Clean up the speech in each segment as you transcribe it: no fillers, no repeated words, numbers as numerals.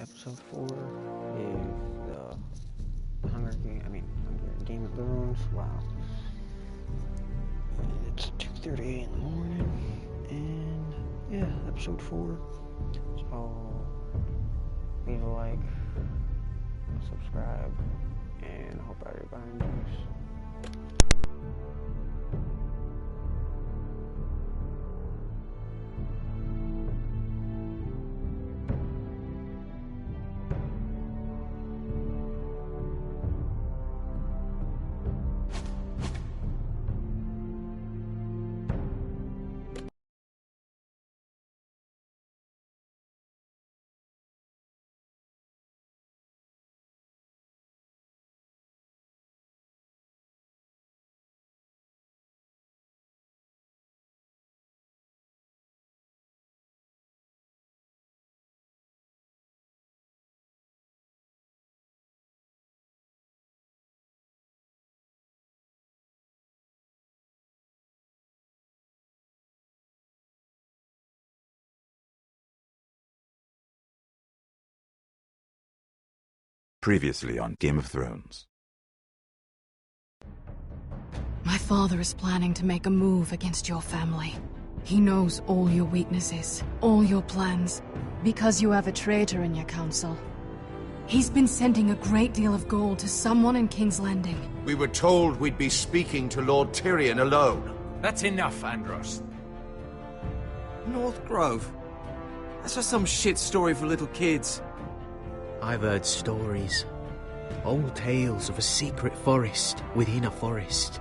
episode 4 is the Hunger Game of Thrones. Wow. It's 2:30 in the morning, and yeah, episode 4. So leave a like, subscribe, and hope everybody enjoys. Previously on Game of Thrones. My father is planning to make a move against your family. He knows all your weaknesses, all your plans, because you have a traitor in your council. He's been sending a great deal of gold to someone in King's Landing. We were told we'd be speaking to Lord Tyrion alone. That's enough, Andros. North Grove? That's just some shit story for little kids. I've heard stories. Old tales of a secret forest within a forest.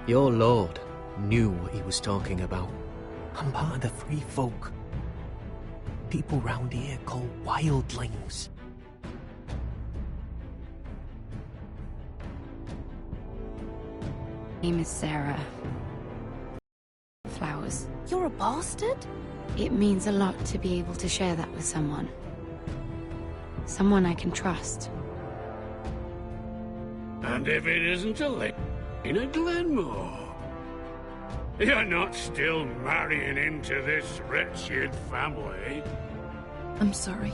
Your lord knew what he was talking about. I'm part of the free folk. People round here call wildlings. Name is Sarah. Flowers. You're a bastard? It means a lot to be able to share that with someone. Someone I can trust. And if it isn't Elena Glenmore, you're not still marrying into this wretched family. I'm sorry.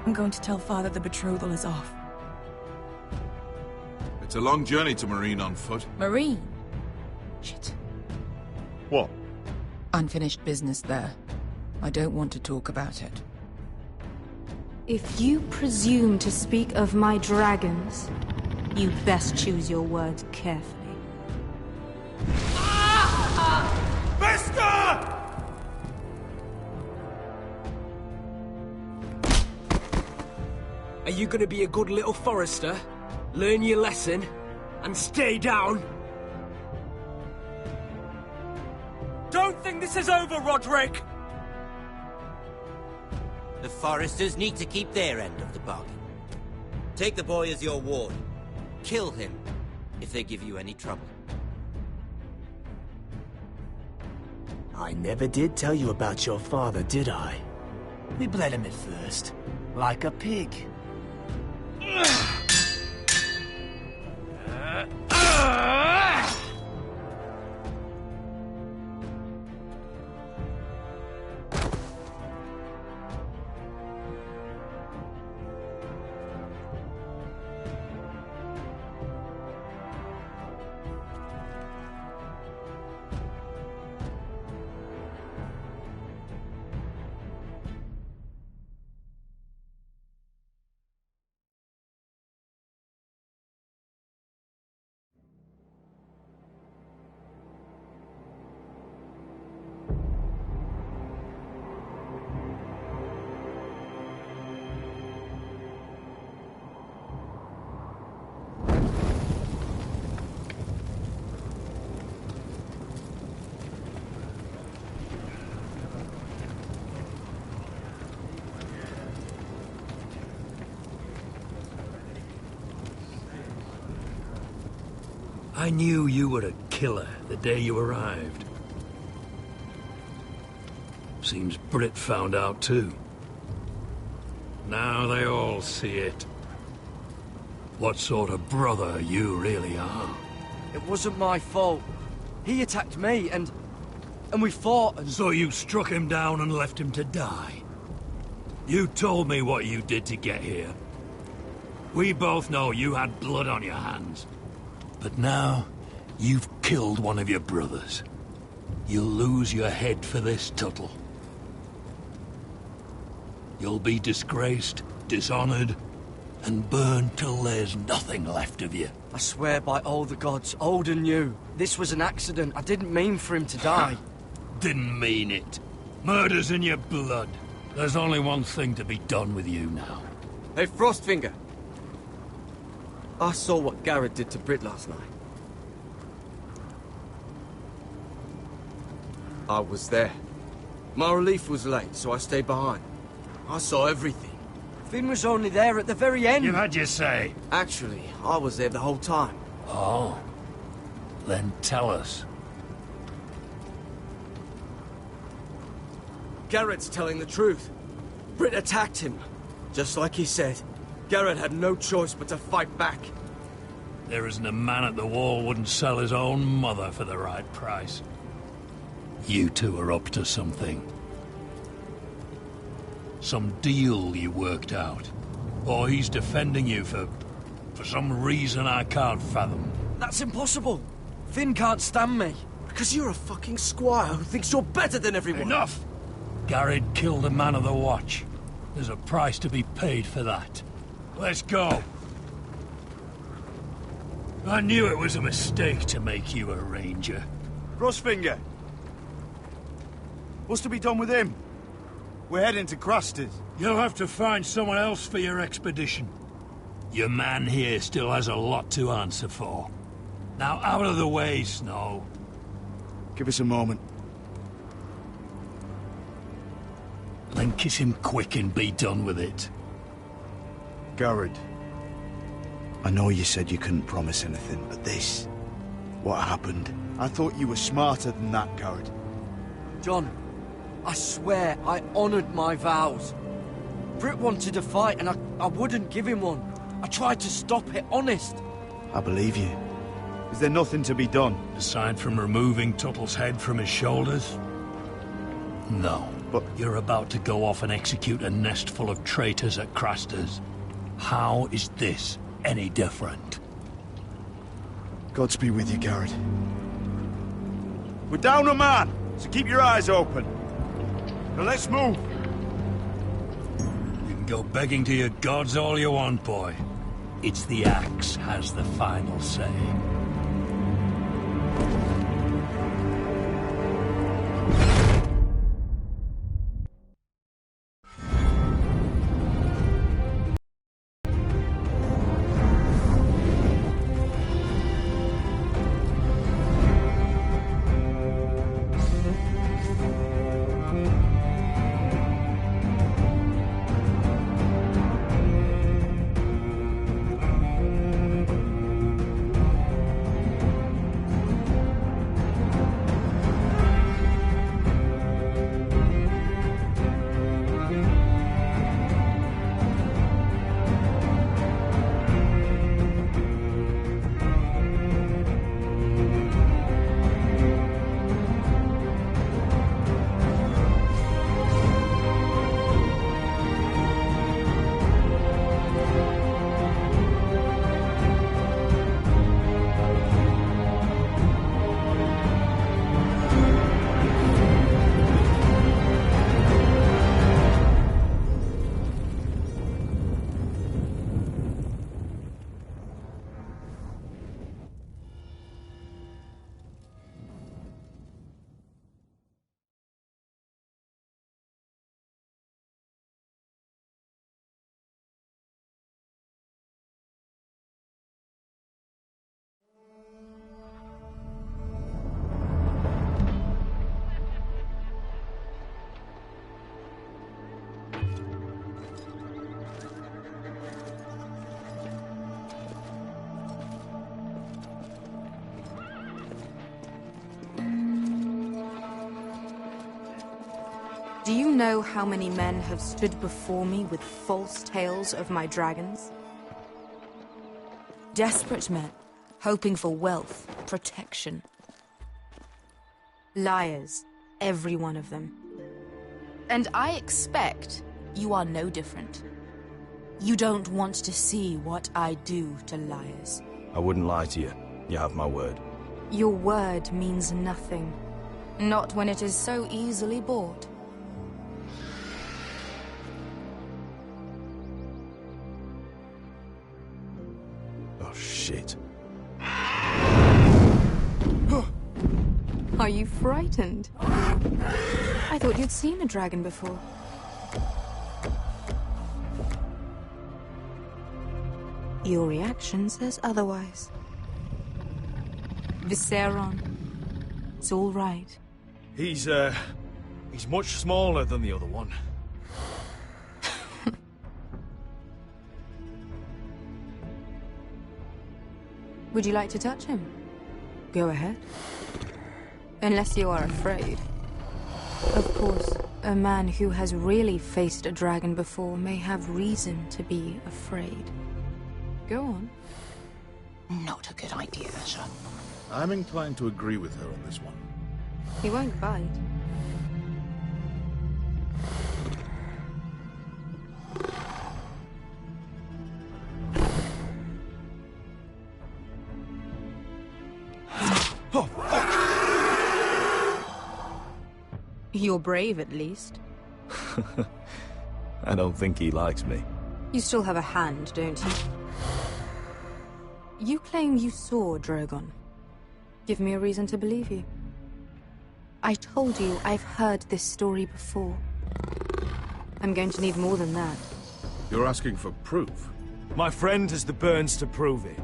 I'm going to tell Father the betrothal is off. It's a long journey to Marine on foot. Marine? Shit. What? Unfinished business there. I don't want to talk about it. If you presume to speak of my dragons, you best choose your words carefully. Bester! Are you gonna be a good little forester? Learn your lesson? And stay down? Don't think this is over, Roderick! The foresters need to keep their end of the bargain. Take the boy as your ward. Kill him if they give you any trouble. I never did tell you about your father, did I? We bled him at first, like a pig. I knew you were a killer the day you arrived. Seems Brit found out too. Now they all see it. What sort of brother you really are. It wasn't my fault. He attacked me, and we fought, and... So you struck him down and left him to die? You told me what you did to get here. We both know you had blood on your hands. But now, you've killed one of your brothers. You'll lose your head for this, Tuttle. You'll be disgraced, dishonored, and burned till there's nothing left of you. I swear by all the gods, old and new, this was an accident. I didn't mean for him to die. Didn't mean it. Murder's in your blood. There's only one thing to be done with you now. Hey, Frostfinger. I saw what Garrett did to Britt last night. I was there. My relief was late, so I stayed behind. I saw everything. Finn was only there at the very end. You've had your say. Actually, I was there the whole time. Oh. Then tell us. Garrett's telling the truth. Britt attacked him. Just like he said. Garrett had no choice but to fight back. There isn't a man at the wall wouldn't sell his own mother for the right price. You two are up to something. Some deal you worked out. Or he's defending you for some reason I can't fathom. That's impossible. Finn can't stand me. Because you're a fucking squire who thinks you're better than everyone. Enough! Garrett killed a man of the watch. There's a price to be paid for that. Let's go. I knew it was a mistake to make you a ranger. Frostfinger. What's to be done with him? We're heading to Craster's. You'll have to find someone else for your expedition. Your man here still has a lot to answer for. Now out of the way, Snow. Give us a moment. Then kiss him quick and be done with it. Garrett. I know you said you couldn't promise anything, but this... what happened? I thought you were smarter than that, Garrett. John, I swear I honored my vows. Britt wanted a fight and I wouldn't give him one. I tried to stop it, honest. I believe you. Is there nothing to be done? Aside from removing Tuttle's head from his shoulders? No. But you're about to go off and execute a nest full of traitors at Craster's. How is this any different? Godspeed with you, Garrett. We're down a man, so keep your eyes open. Now let's move. You can go begging to your gods all you want, boy. It's the axe has the final say. Do you know how many men have stood before me with false tales of my dragons? Desperate men, hoping for wealth, protection. Liars, every one of them. And I expect you are no different. You don't want to see what I do to liars. I wouldn't lie to you. You have my word. Your word means nothing. Not when it is so easily bought. Oh, shit. Are you frightened? I thought you'd seen a dragon before. Your reaction says otherwise. Visceron. It's all right. He's much smaller than the other one. Would you like to touch him? Go ahead. Unless you are afraid. Of course, a man who has really faced a dragon before may have reason to be afraid. Go on. Not a good idea, Asher. I'm inclined to agree with her on this one. He won't bite. Oh, fuck! You're brave, at least. I don't think he likes me. You still have a hand, don't you? You claim you saw Drogon. Give me a reason to believe you. I told you I've heard this story before. I'm going to need more than that. You're asking for proof? My friend has the burns to prove it.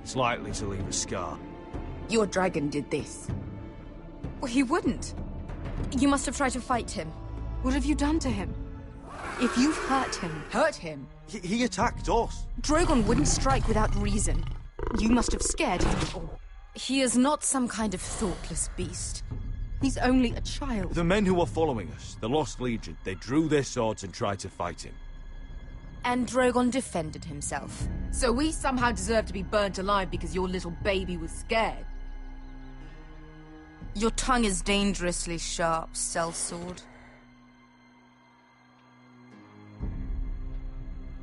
It's likely to leave a scar. Your dragon did this. Well, he wouldn't. You must have tried to fight him. What have you done to him? If you've hurt him... Hurt him? He attacked us. Drogon wouldn't strike without reason. You must have scared him. He is not some kind of thoughtless beast. He's only a child. The men who were following us, the Lost Legion, they drew their swords and tried to fight him. And Drogon defended himself. So we somehow deserve to be burnt alive because your little baby was scared. Your tongue is dangerously sharp, sellsword.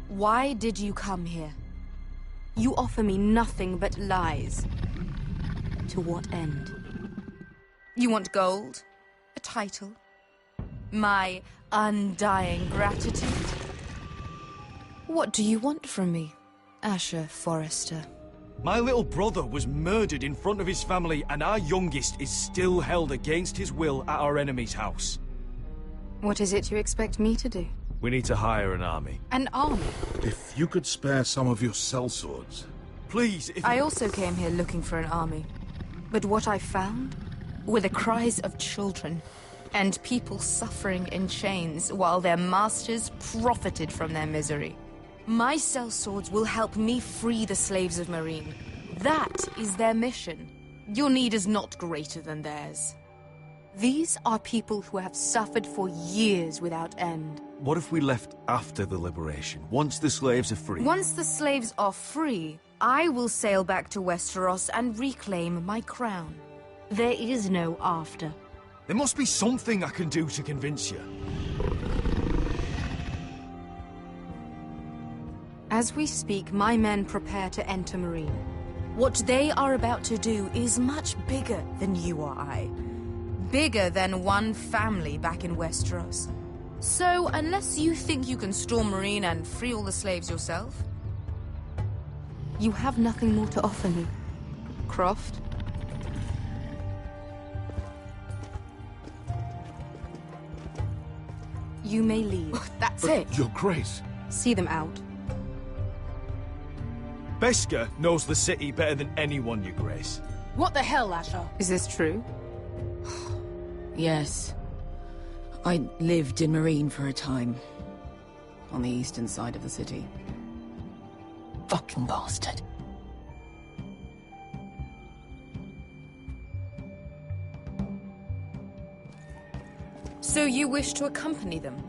Why did you come here? You offer me nothing but lies. To what end? You want gold? A title? My undying gratitude? What do you want from me, Asher Forrester? My little brother was murdered in front of his family, and our youngest is still held against his will at our enemy's house. What is it you expect me to do? We need to hire an army. An army? If you could spare some of your sellswords. Please, if I also came here looking for an army. But what I found were the cries of children and people suffering in chains while their masters profited from their misery. My sellswords will help me free the slaves of Meereen. That is their mission. Your need is not greater than theirs. These are people who have suffered for years without end. What if we left after the liberation, once the slaves are free? Once the slaves are free, I will sail back to Westeros and reclaim my crown. There is no after. There must be something I can do to convince you. As we speak, my men prepare to enter Meereen. What they are about to do is much bigger than you or I. Bigger than one family back in Westeros. So, unless you think you can storm Meereen and free all the slaves yourself... You have nothing more to offer me, Croft. You may leave. That's it. Your Grace. See them out. Beskar knows the city better than anyone, Your Grace. What the hell, Asher? Is this true? Yes. I lived in Meereen for a time. On the eastern side of the city. Fucking bastard. So you wish to accompany them?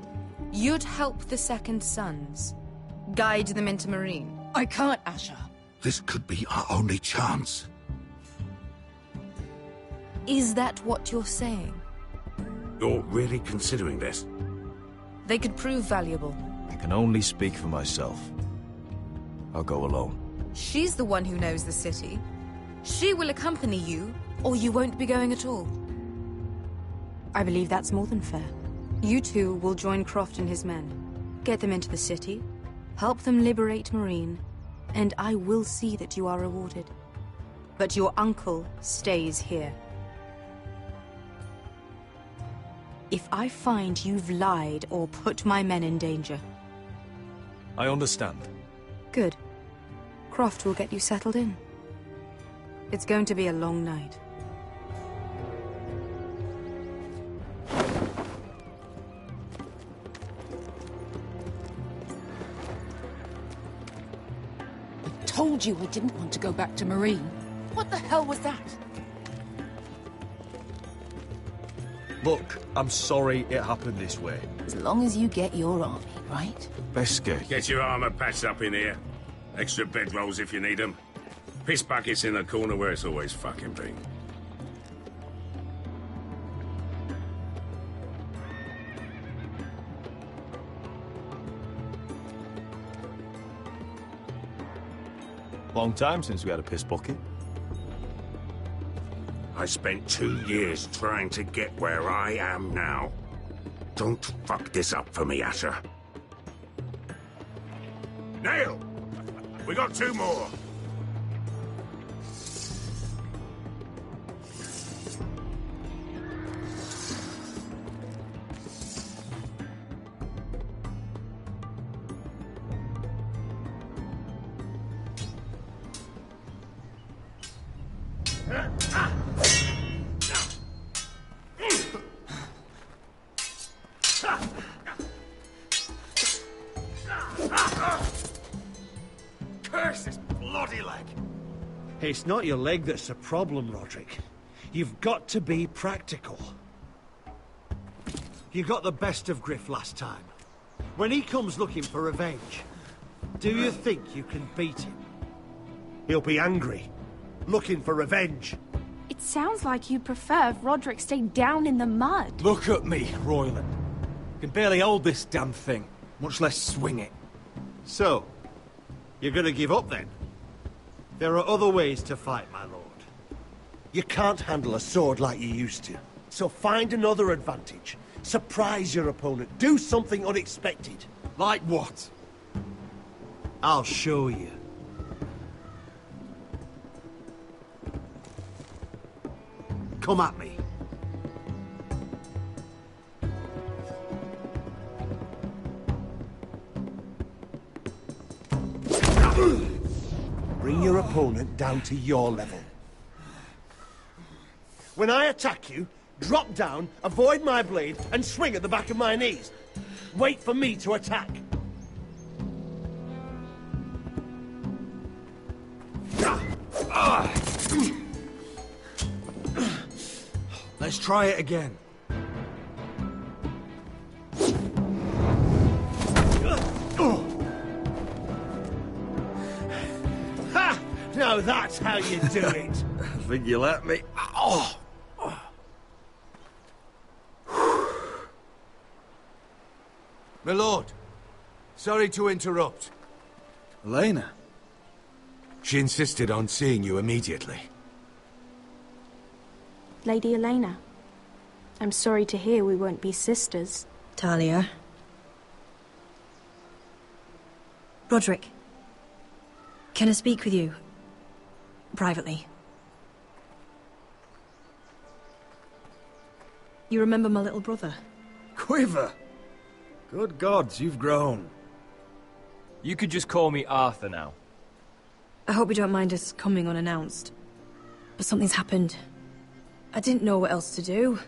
You'd help the Second Sons? Guide them into Meereen? I can't, Asher. This could be our only chance. Is that what you're saying? You're really considering this? They could prove valuable. I can only speak for myself. I'll go alone. She's the one who knows the city. She will accompany you, or you won't be going at all. I believe that's more than fair. You two will join Croft and his men. Get them into the city, help them liberate Marine, and I will see that you are rewarded. But your uncle stays here. If I find you've lied or put my men in danger... I understand. Good. Croft will get you settled in. It's going to be a long night. I told you I didn't want to go back to Marine. What the hell was that? Look, I'm sorry it happened this way. As long as you get your army, right? Beskay. Get your armor patched up in here. Extra bedrolls if you need them. Piss buckets in the corner where it's always fucking been. Long time since we had a piss bucket. I spent 2 years trying to get where I am now. Don't fuck this up for me, Asher. Nail! We got 2 more. Curse this bloody leg! It's not your leg that's the problem, Roderick. You've got to be practical. You got the best of Griff last time. When he comes looking for revenge, do you think you can beat him? He'll be angry, looking for revenge. It sounds like you prefer if Roderick stayed down in the mud. Look at me, Royland. Can barely hold this damn thing, much less swing it. So, you're gonna give up then? There are other ways to fight, my lord. You can't handle a sword like you used to. So find another advantage. Surprise your opponent. Do something unexpected. Like what? I'll show you. Come at me. Bring your opponent down to your level. When I attack you, drop down, avoid my blade, and swing at the back of my knees. Wait for me to attack. Let's try it again. Ha! Now that's how you do it. I think you let me. Oh! My lord, sorry to interrupt. Elena? She insisted on seeing you immediately. Lady Elena, I'm sorry to hear we won't be sisters. Talia. Roderick. Can I speak with you? Privately. You remember my little brother? Quiver! Good gods, you've grown. You could just call me Arthur now. I hope you don't mind us coming unannounced. But something's happened. I didn't know what else to do.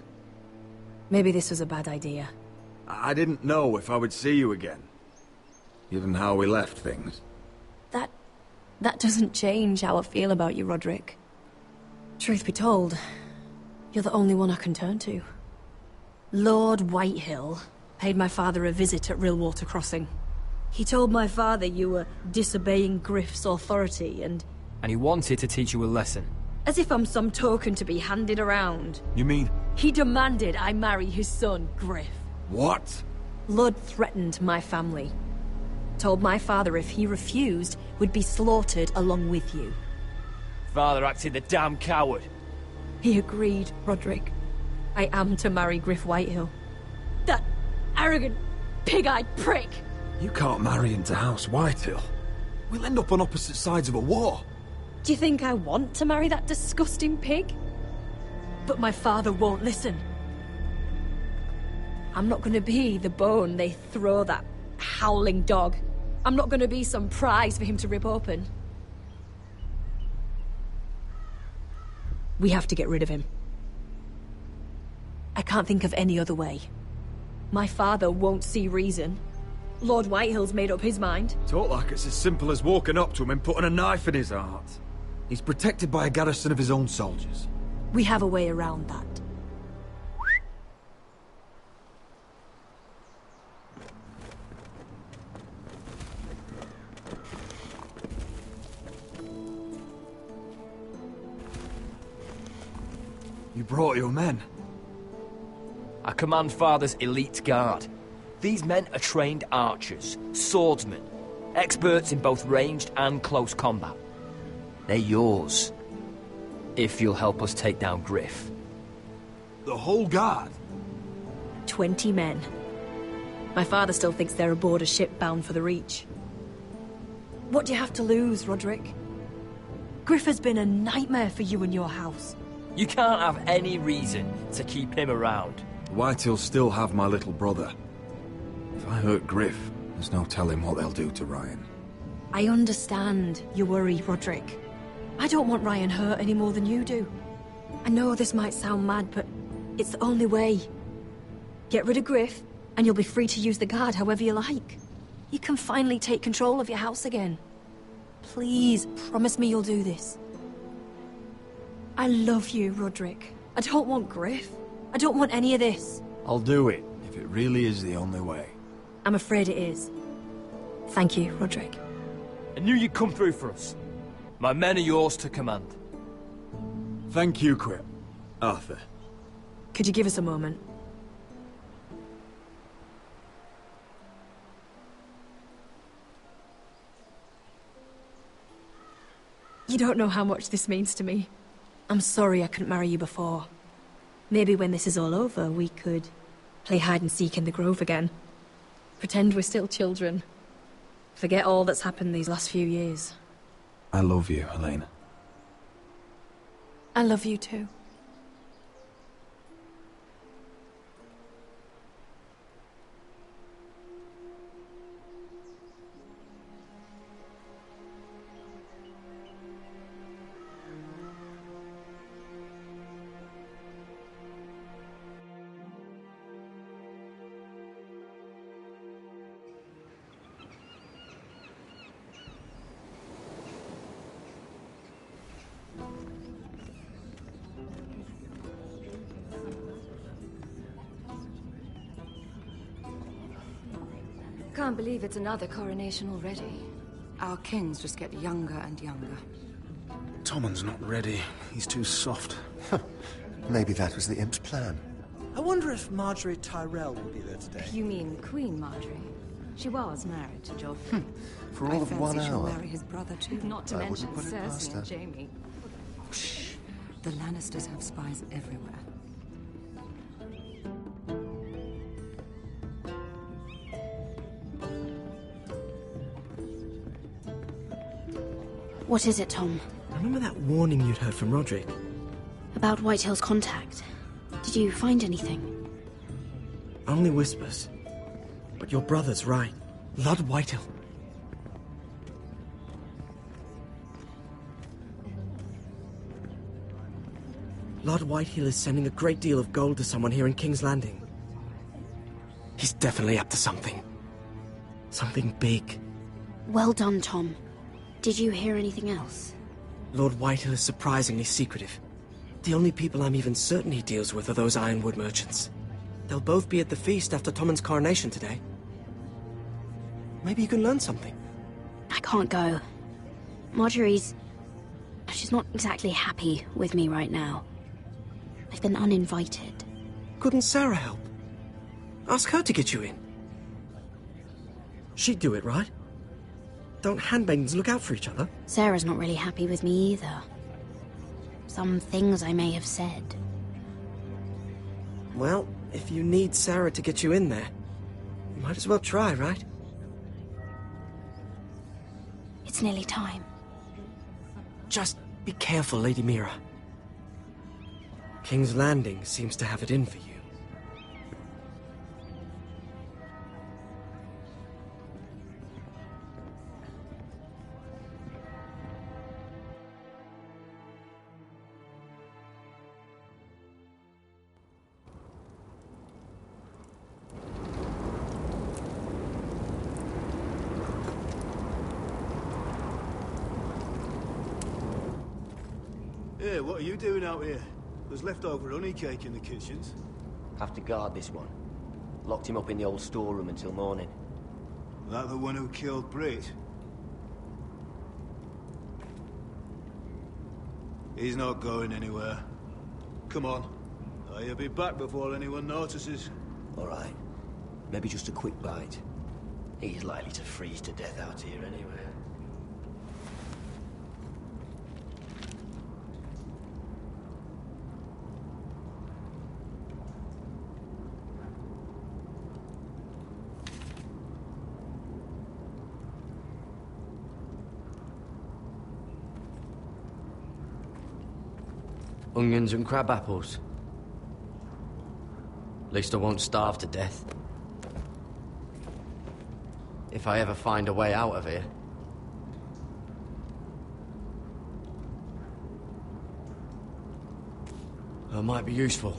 Maybe this was a bad idea. I didn't know if I would see you again. Given how we left things. That doesn't change how I feel about you, Roderick. Truth be told, you're the only one I can turn to. Lord Whitehill paid my father a visit at Rillwater Crossing. He told my father you were disobeying Griff's authority and he wanted to teach you a lesson. as if I'm some token to be handed around. You mean? He demanded I marry his son, Griff. What? Lord threatened my family. Told my father if he refused, we'd be slaughtered along with you. Father acted the damn coward. He agreed, Roderick. I am to marry Griff Whitehill. That arrogant, pig-eyed prick! You can't marry into House Whitehill. We'll end up on opposite sides of a war. Do you think I want to marry that disgusting pig? But my father won't listen. I'm not gonna be the bone they throw that howling dog. I'm not gonna be some prize for him to rip open. We have to get rid of him. I can't think of any other way. My father won't see reason. Lord Whitehill's made up his mind. Talk like it's as simple as walking up to him and putting a knife in his heart. He's protected by a garrison of his own soldiers. We have a way around that. You brought your men. I command Father's elite guard. These men are trained archers, swordsmen, experts in both ranged and close combat. They're yours, if you'll help us take down Griff. The whole guard? 20 men. My father still thinks they're aboard a ship bound for the Reach. What do you have to lose, Roderick? Griff has been a nightmare for you and your house. You can't have any reason to keep him around. Whitehills still have my little brother. If I hurt Griff, there's no telling what they'll do to Ryan. I understand your worry, Roderick. I don't want Ryan hurt any more than you do. I know this might sound mad, but it's the only way. Get rid of Griff, and you'll be free to use the guard however you like. You can finally take control of your house again. Please, promise me you'll do this. I love you, Roderick. I don't want Griff. I don't want any of this. I'll do it, if it really is the only way. I'm afraid it is. Thank you, Roderick. I knew you'd come through for us. My men are yours to command. Thank you, Quip. Arthur. Could you give us a moment? You don't know how much this means to me. I'm sorry I couldn't marry you before. Maybe when this is all over, we could play hide-and-seek in the Grove again. Pretend we're still children. Forget all that's happened these last few years. I love you, Helena. I love you too. Can't believe it's another coronation already. Our kings just get younger and younger. Tommen's not ready. He's too soft. Maybe that was the imp's plan. I wonder if Marjorie Tyrell will be there today. You mean Queen Marjorie? She was married to Joffrey. For all of 1 she'll hour. marry his brother too. Not to I mention wouldn't put it past Cersei her. and Jaime. Shh. The Lannisters have spies everywhere. What is it, Tom? Remember that warning you'd heard from Roderick? About Whitehill's contact. Did you find anything? Only whispers. But your brother's right. Lord Whitehill. Lord Whitehill is sending a great deal of gold to someone here in King's Landing. He's definitely up to something. Something big. Well done, Tom. Did you hear anything else? Lord Whitehill is surprisingly secretive. The only people I'm even certain he deals with are those ironwood merchants. They'll both be at the feast after Tommen's coronation today. Maybe you can learn something. I can't go. Marjorie's... she's not exactly happy with me right now. I've been uninvited. Couldn't Sarah help? Ask her to get you in. She'd do it, right? Don't handmaidens look out for each other? Sarah's not really happy with me either. Some things I may have said. Well, if you need Sarah to get you in there, you might as well try, right? It's nearly time. Just be careful, Lady Mira. King's Landing seems to have it in for you. Hey, what are you doing out here? There's leftover honey cake in the kitchens. Have to guard this one. Locked him up in the old storeroom until morning. That the one who killed Brit? He's not going anywhere. Come on. He'll be back before anyone notices. All right. Maybe just a quick bite. He's likely to freeze to death out here anyway. Onions and crab apples. At least I won't starve to death. If I ever find a way out of here. That might be useful.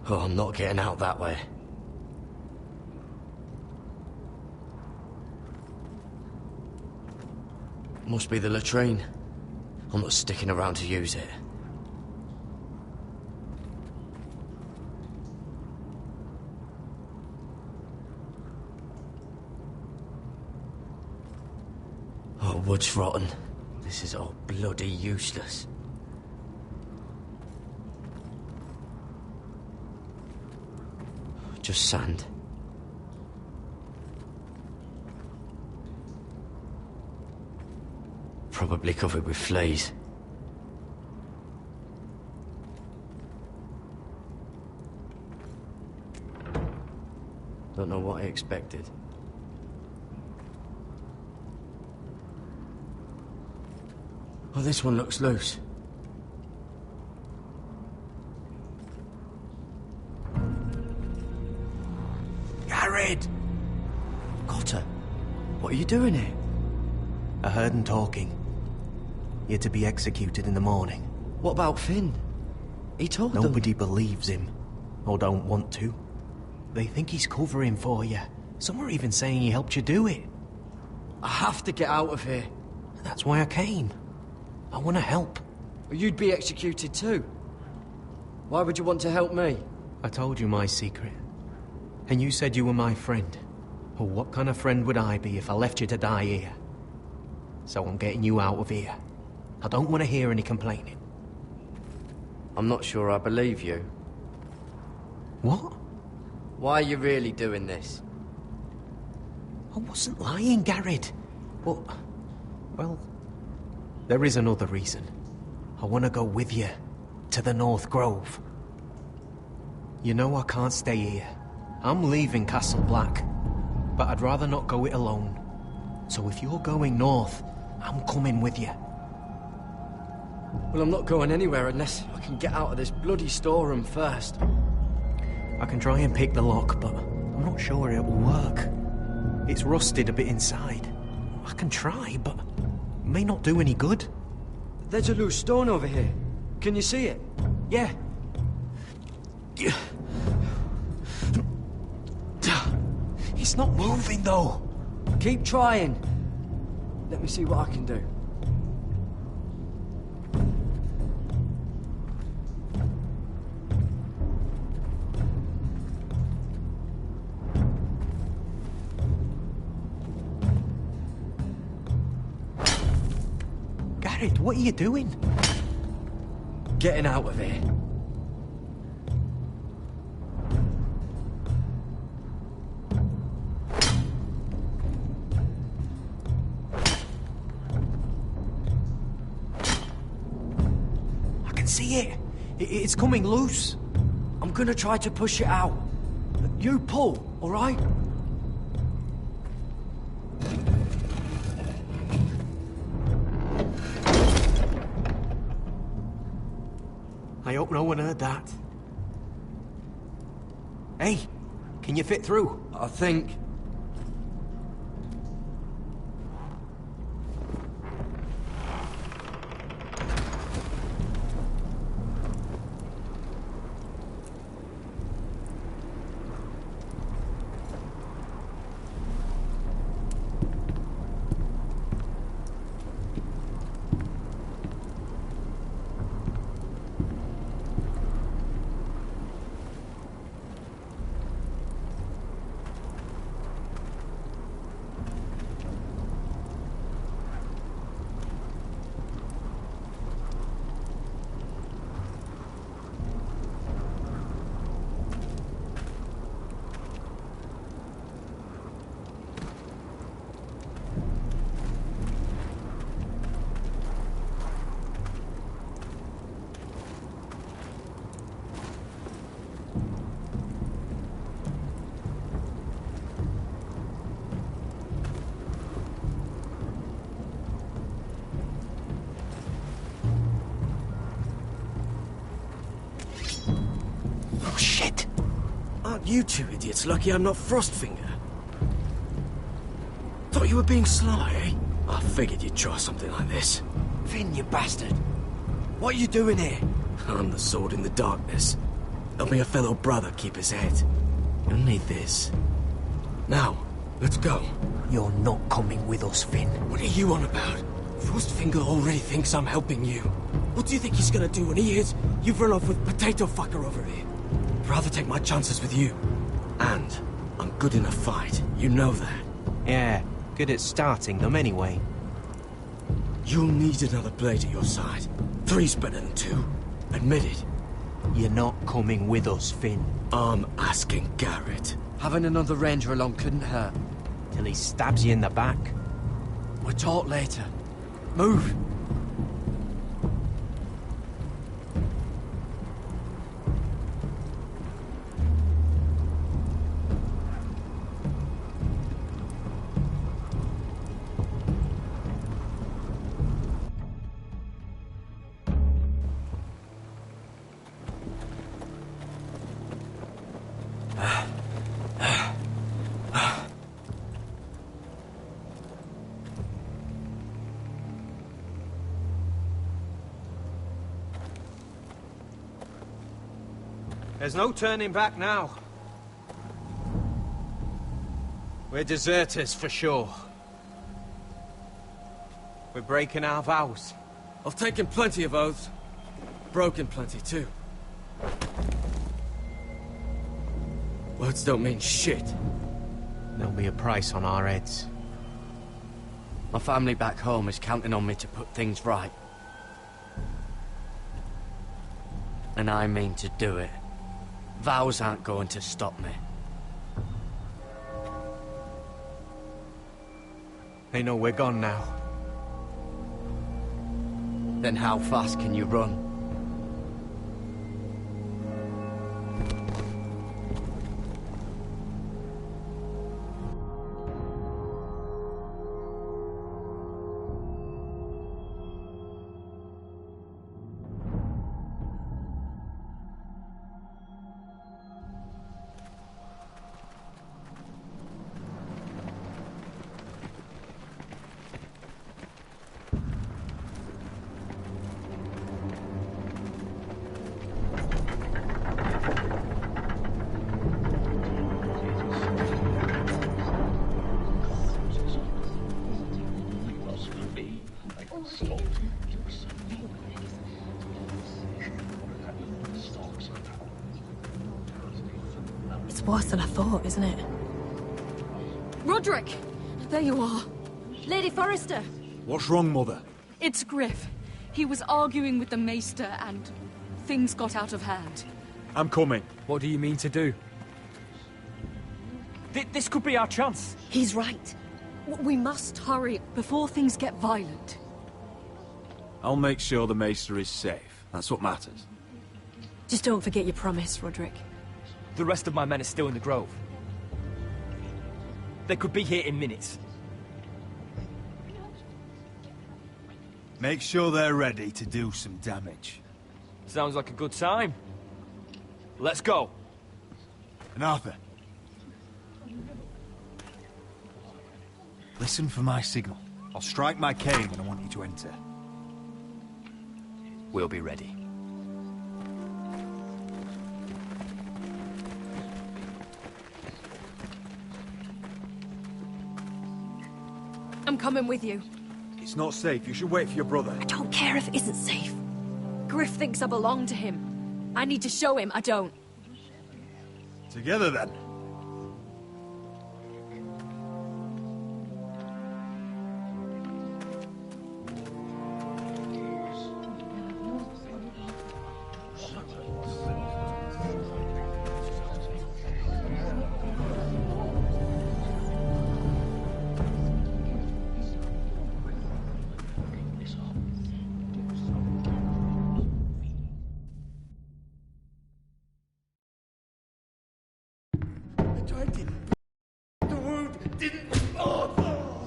Oh, I'm not getting out that way. Must be the latrine. I'm not sticking around to use it. Oh, wood's rotten. This is all bloody useless. Just sand. Probably covered with fleas. Don't know what I expected. Oh, this one looks loose. Garrett! Cotter, what are you doing here? I heard him talking. You're to be executed in the morning. What about Finn? He told them. Nobody believes him, or don't want to. They think he's covering for you. Some are even saying he helped you do it. I have to get out of here. That's why I came. I want to help. You'd be executed too. Why would you want to help me? I told you my secret. And you said you were my friend. Well, what kind of friend would I be if I left you to die here? So I'm getting you out of here. I don't want to hear any complaining. I'm not sure I believe you. What? Why are you really doing this? I wasn't lying, Garrett. Well, there is another reason. I want to go with you to the North Grove. You know I can't stay here. I'm leaving Castle Black, but I'd rather not go it alone. So if you're going north, I'm coming with you. Well, I'm not going anywhere unless I can get out of this bloody storeroom first. I can try and pick the lock, but I'm not sure it will work. It's rusted a bit inside. I can try, but it may not do any good. There's a loose stone over here. Can you see it? Yeah. It's not moving, though. Keep trying. Let me see what I can do. Garrett, what are you doing? Getting out of here. see it. It's coming loose. I'm gonna try to push it out. You pull, all right? I hope no one heard that. Hey, can you fit through? I think... You two idiots lucky I'm not Frostfinger. Thought you were being sly, eh? I figured you'd try something like this. Finn, you bastard! What are you doing here? I'm the sword in the darkness. Helping a fellow brother keep his head. You'll need this. Now, let's go. You're not coming with us, Finn. What are you on about? Frostfinger already thinks I'm helping you. What do you think he's gonna do when he hears you've run off with Potato Fucker over here? I'd rather take my chances with you. And I'm good in a fight. You know that. Yeah, good at starting them anyway. You'll need another blade at your side. 3's better than 2. Admit it. You're not coming with us, Finn. I'm asking Garrett. Having another ranger along couldn't hurt. Till he stabs you in the back. We'll talk later. Move! There's no turning back now. We're deserters for sure. We're breaking our vows. I've taken plenty of oaths. Broken plenty too. Words don't mean shit. There'll be a price on our heads. My family back home is counting on me to put things right. And I mean to do it. Vows aren't going to stop me. They know we're gone now. Then how fast can you run? It's worse than I thought, isn't it? Roderick! There you are. Lady Forrester! What's wrong, Mother? It's Griff. He was arguing with the Maester and things got out of hand. I'm coming. What do you mean to do? This could be our chance. He's right. We must hurry before things get violent. I'll make sure the Maester is safe. That's what matters. Just don't forget your promise, Roderick. The rest of my men are still in the grove. They could be here in minutes. Make sure they're ready to do some damage. Sounds like a good time. Let's go. And Arthur, listen for my signal. I'll strike my cane when I want you to enter. We'll be ready. I'm coming with you. It's not safe. You should wait for your brother. I don't care if it isn't safe. Griff thinks I belong to him. I need to show him I don't. Together, then.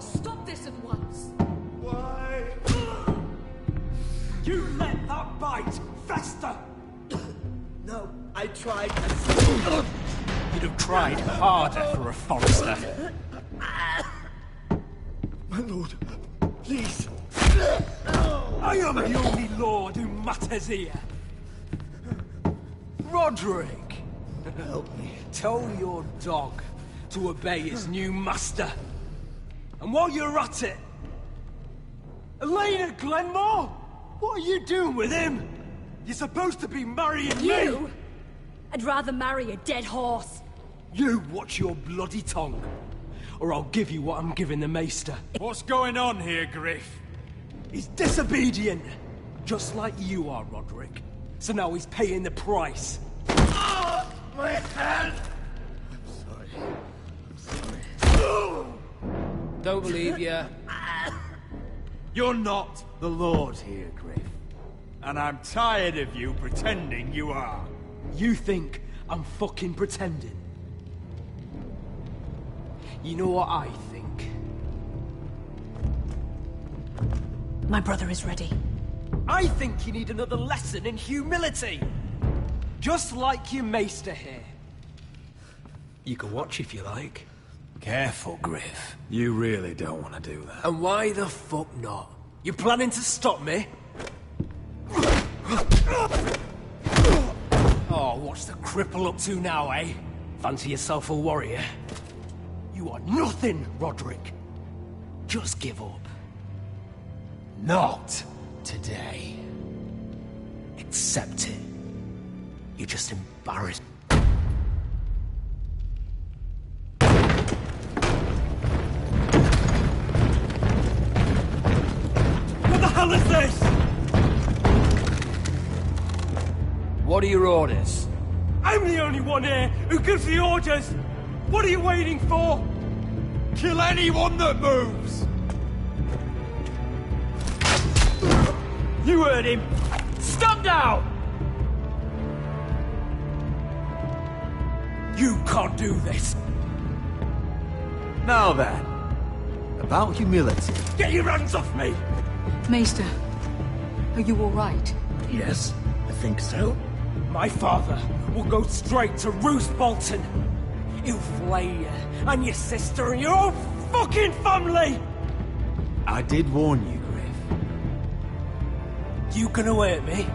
Stop this at once! Why? You let that bite fester! No, I tried. You'd have tried harder for a forester. My lord, please. I am the only lord who matters here. Roderick! Help me. Tell your dog to obey his new master. And while you're at it... Elena Glenmore! What are you doing with him? You're supposed to be marrying me! I'd rather marry a dead horse. You watch your bloody tongue, or I'll give you what I'm giving the maester. What's going on here, Griff? He's disobedient, just like you are, Roderick. So now he's paying the price. My hand! I'm sorry. Don't believe you. You're not the Lord here, Griff. And I'm tired of you pretending you are. You think I'm fucking pretending? You know what I think? My brother is ready. I think you need another lesson in humility. Just like your maester here. You can watch if you like. Careful, Griff. You really don't want to do that. And why the fuck not? You planning to stop me? Oh, what's the cripple up to now, eh? Fancy yourself a warrior? You are nothing, Roderick. Just give up. Not today. Accept it. You're just embarrassed. What the hell is this? What are your orders? I'm the only one here who gives the orders! What are you waiting for? Kill anyone that moves! You heard him! Stop now! You can't do this! Now then, about humility. Get your hands off me! Maester, are you all right? Yes, I think so. My father will go straight to Roose Bolton. He'll flay you, and your sister, and your whole fucking family! I did warn you, Griff. You gonna hurt me?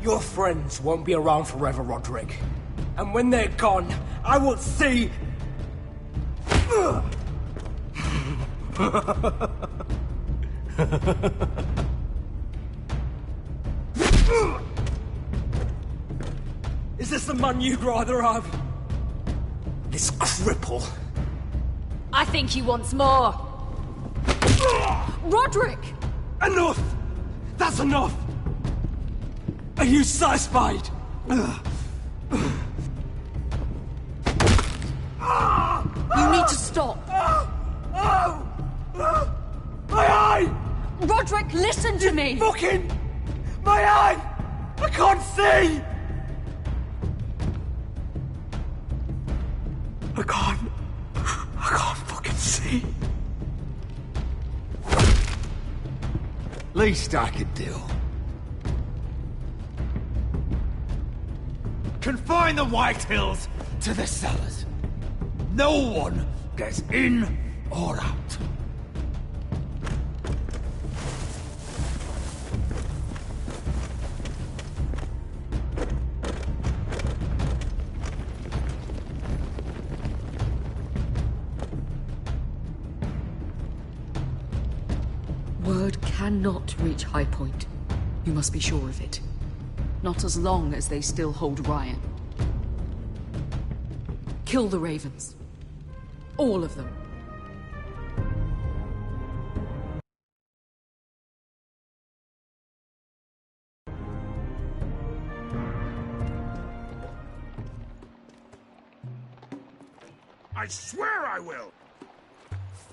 Your friends won't be around forever, Roderick. And when they're gone, I will see... Is this the man you'd rather have? This cripple? I think he wants more. Roderick! Enough! That's enough! Are you satisfied? You need to stop. My eye! Roderick, listen to me! Fucking... My eye! I can't see! I can't fucking see. Least I could do. Confine the White Hills to the cellars. No one gets in or out. Word cannot reach High Point. You must be sure of it. Not as long as they still hold Ryan. Kill the Ravens. All of them. I swear I will!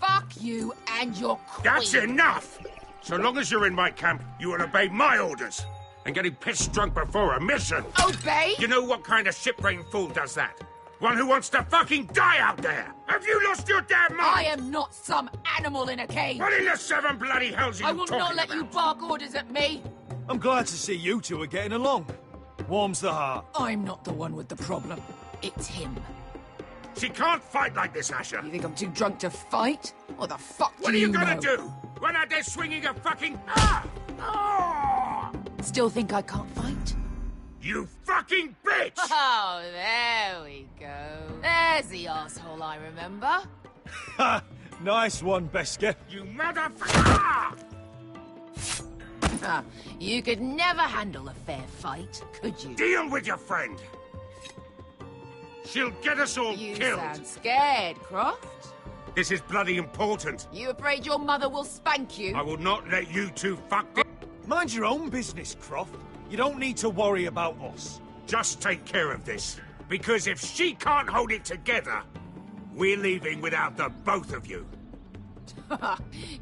Fuck you and your queen. That's enough! So long as you're in my camp, you will obey my orders. And getting pissed drunk before a mission. Obey? You know what kind of ship-brained fool does that? One who wants to fucking die out there! Have you lost your damn mind? I am not some animal in a cage. What in the seven bloody hells are I you will talking not let about? you bark orders at me. I'm glad to see you two are getting along. Warms the heart. I'm not the one with the problem. It's him. She can't fight like this, Asher. You think I'm too drunk to fight? What the fuck What do are you know? gonna do? Run out there swinging a fucking... Still think I can't fight? You fucking bitch! Oh, there we go. There's the asshole I remember. Ha! Nice one, Beska. You motherfucker! You could never handle a fair fight, could you? Deal with your friend. She'll get us all You killed. sound scared, Croft. This is bloody important. You afraid your mother will spank you? I will not let you two fuck it. Mind your own business, Croft. You don't need to worry about us. Just take care of this. Because if she can't hold it together, we're leaving without the both of you.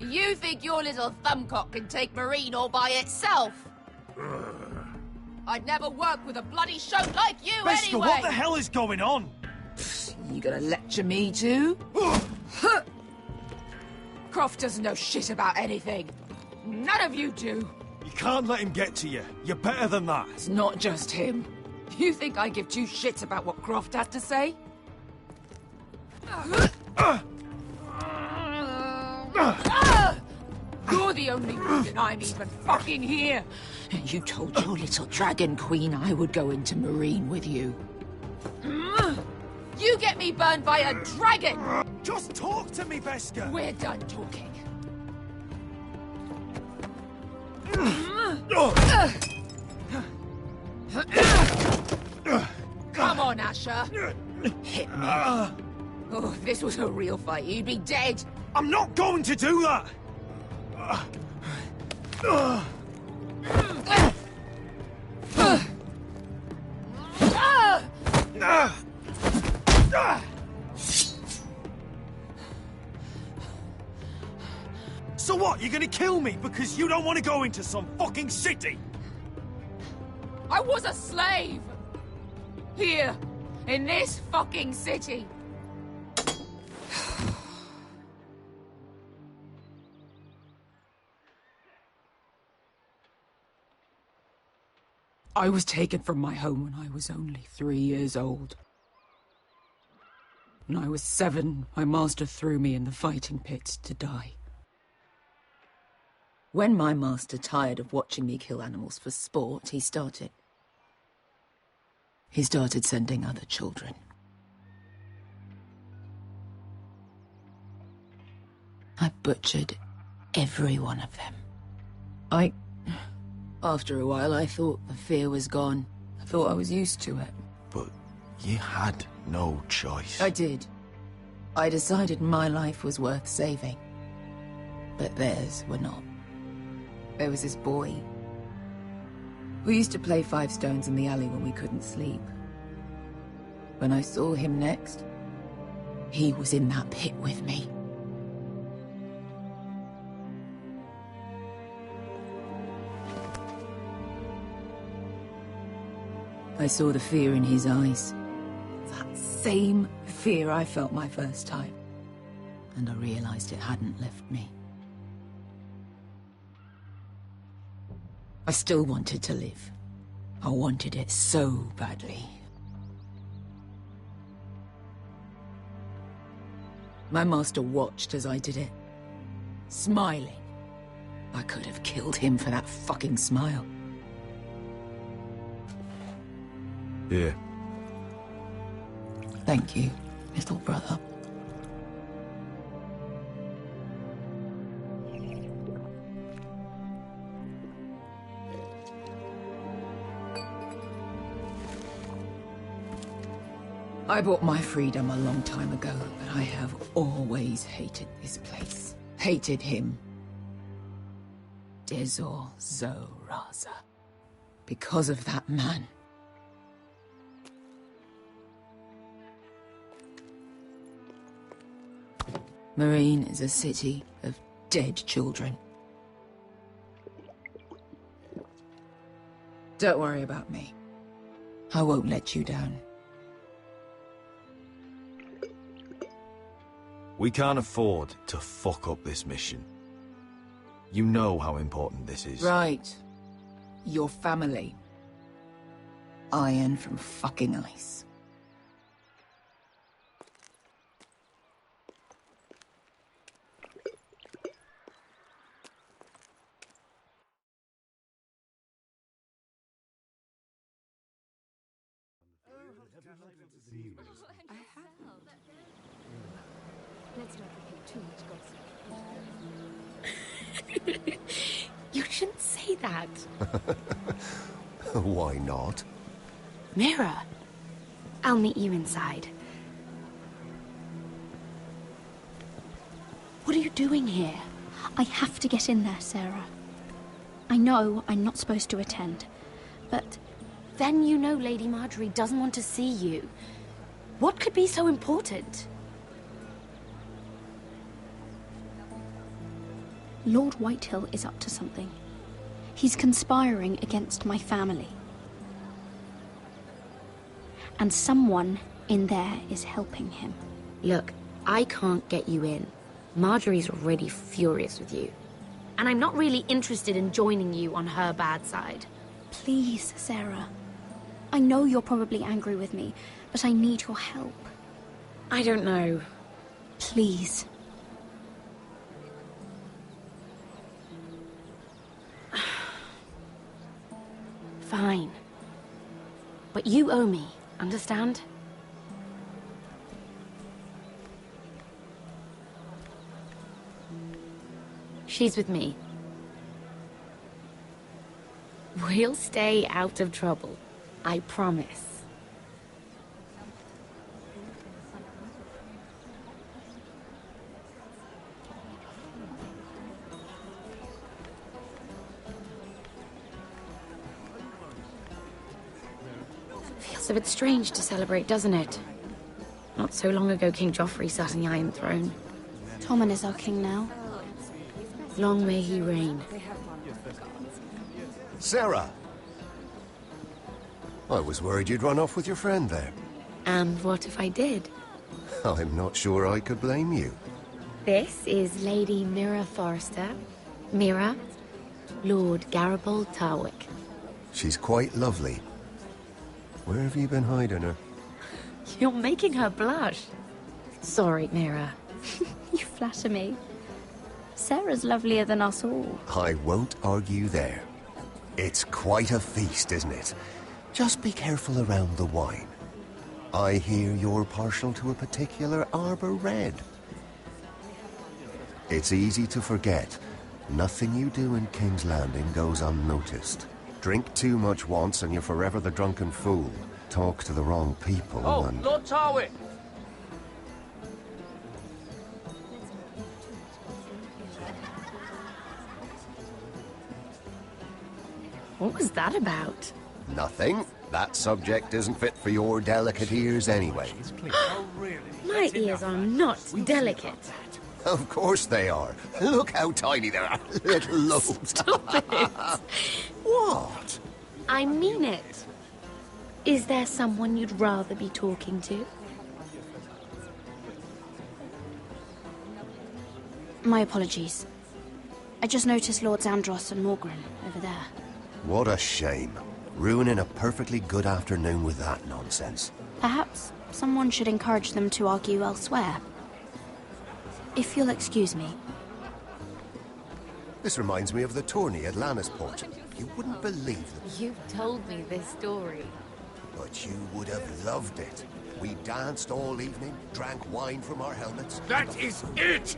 You think your little thumbcock can take Marine all by itself? I'd never work with a bloody shote like you Beska, anyway! what the hell is going on? You gonna lecture me too? Croft doesn't know shit about anything. None of you do. You can't let him get to you. You're better than that. It's not just him. You think I give two shits about what Croft had to say? You're the only reason I'm even fucking here. You told your little dragon queen I would go into Marine with you. You get me burned by a dragon! Just talk to me, Beska! We're done talking. Come on, Asher. Hit me. Oh, if this was a real fight, you'd be dead. I'm not going to do that! So what, you're gonna kill me because you don't want to go into some fucking city? I was a slave! Here, in this fucking city. I was taken from my home when I was only 3 years old. When I was 7, my master threw me in the fighting pits to die. When my master tired of watching me kill animals for sport, he started sending other children. I butchered every one of them. After a while, I thought the fear was gone. I thought I was used to it. But you had no choice. I did. I decided my life was worth saving. But theirs were not. There was this boy. We used to play 5 stones in the alley when we couldn't sleep. When I saw him next, he was in that pit with me. I saw the fear in his eyes. That same fear I felt my first time. And I realized it hadn't left me. I still wanted to live. I wanted it so badly. My master watched as I did it, smiling. I could have killed him for that fucking smile. Here. Thank you, little brother. I bought my freedom a long time ago, but I have always hated this place. Hated him. Dezor Zoraza. Because of that man. Marine is a city of dead children. Don't worry about me. I won't let you down. We can't afford to fuck up this mission. You know how important this is. Right. Your family. Iron from fucking ice. Let's not repeat too much gossip. You shouldn't say that. Why not? Mira, I'll meet you inside. What are you doing here? I have to get in there, Sarah. I know I'm not supposed to attend, but... Then you know Lady Marjorie doesn't want to see you. What could be so important? Lord Whitehill is up to something. He's conspiring against my family. And someone in there is helping him. Look, I can't get you in. Marjorie's already furious with you. And I'm not really interested in joining you on her bad side. Please, Sarah. I know you're probably angry with me, but I need your help. I don't know. Please. Fine. But you owe me, understand? She's with me. We'll stay out of trouble. I promise. Feels a bit strange to celebrate, doesn't it? Not so long ago, King Joffrey sat on the Iron Throne. Tommen is our king now. Long may he reign. Sarah! I was worried you'd run off with your friend there. And what if I did? I'm not sure I could blame you. This is Lady Mira Forrester. Mira, Lord Garibald Tarwick. She's quite lovely. Where have you been hiding her? You're making her blush. Sorry, Mira. You flatter me. Sarah's lovelier than us all. I won't argue there. It's quite a feast, isn't it? Just be careful around the wine. I hear you're partial to a particular Arbor Red. It's easy to forget. Nothing you do in King's Landing goes unnoticed. Drink too much once and you're forever the drunken fool. Talk to the wrong people and... Lord Tarwick! What was that about? Nothing. That subject isn't fit for your delicate ears anyway. My ears are not delicate. Of course they are. Look how tiny they are. Little lobes. Stop it. What? I mean it. Is there someone you'd rather be talking to? My apologies. I just noticed Lords Andros and Morgren over there. What a shame. Ruining a perfectly good afternoon with that nonsense. Perhaps someone should encourage them to argue elsewhere. If you'll excuse me. This reminds me of the tourney at Lannisport. You wouldn't believe it. You've told me this story. But you would have loved it. We danced all evening, drank wine from our helmets. That is it!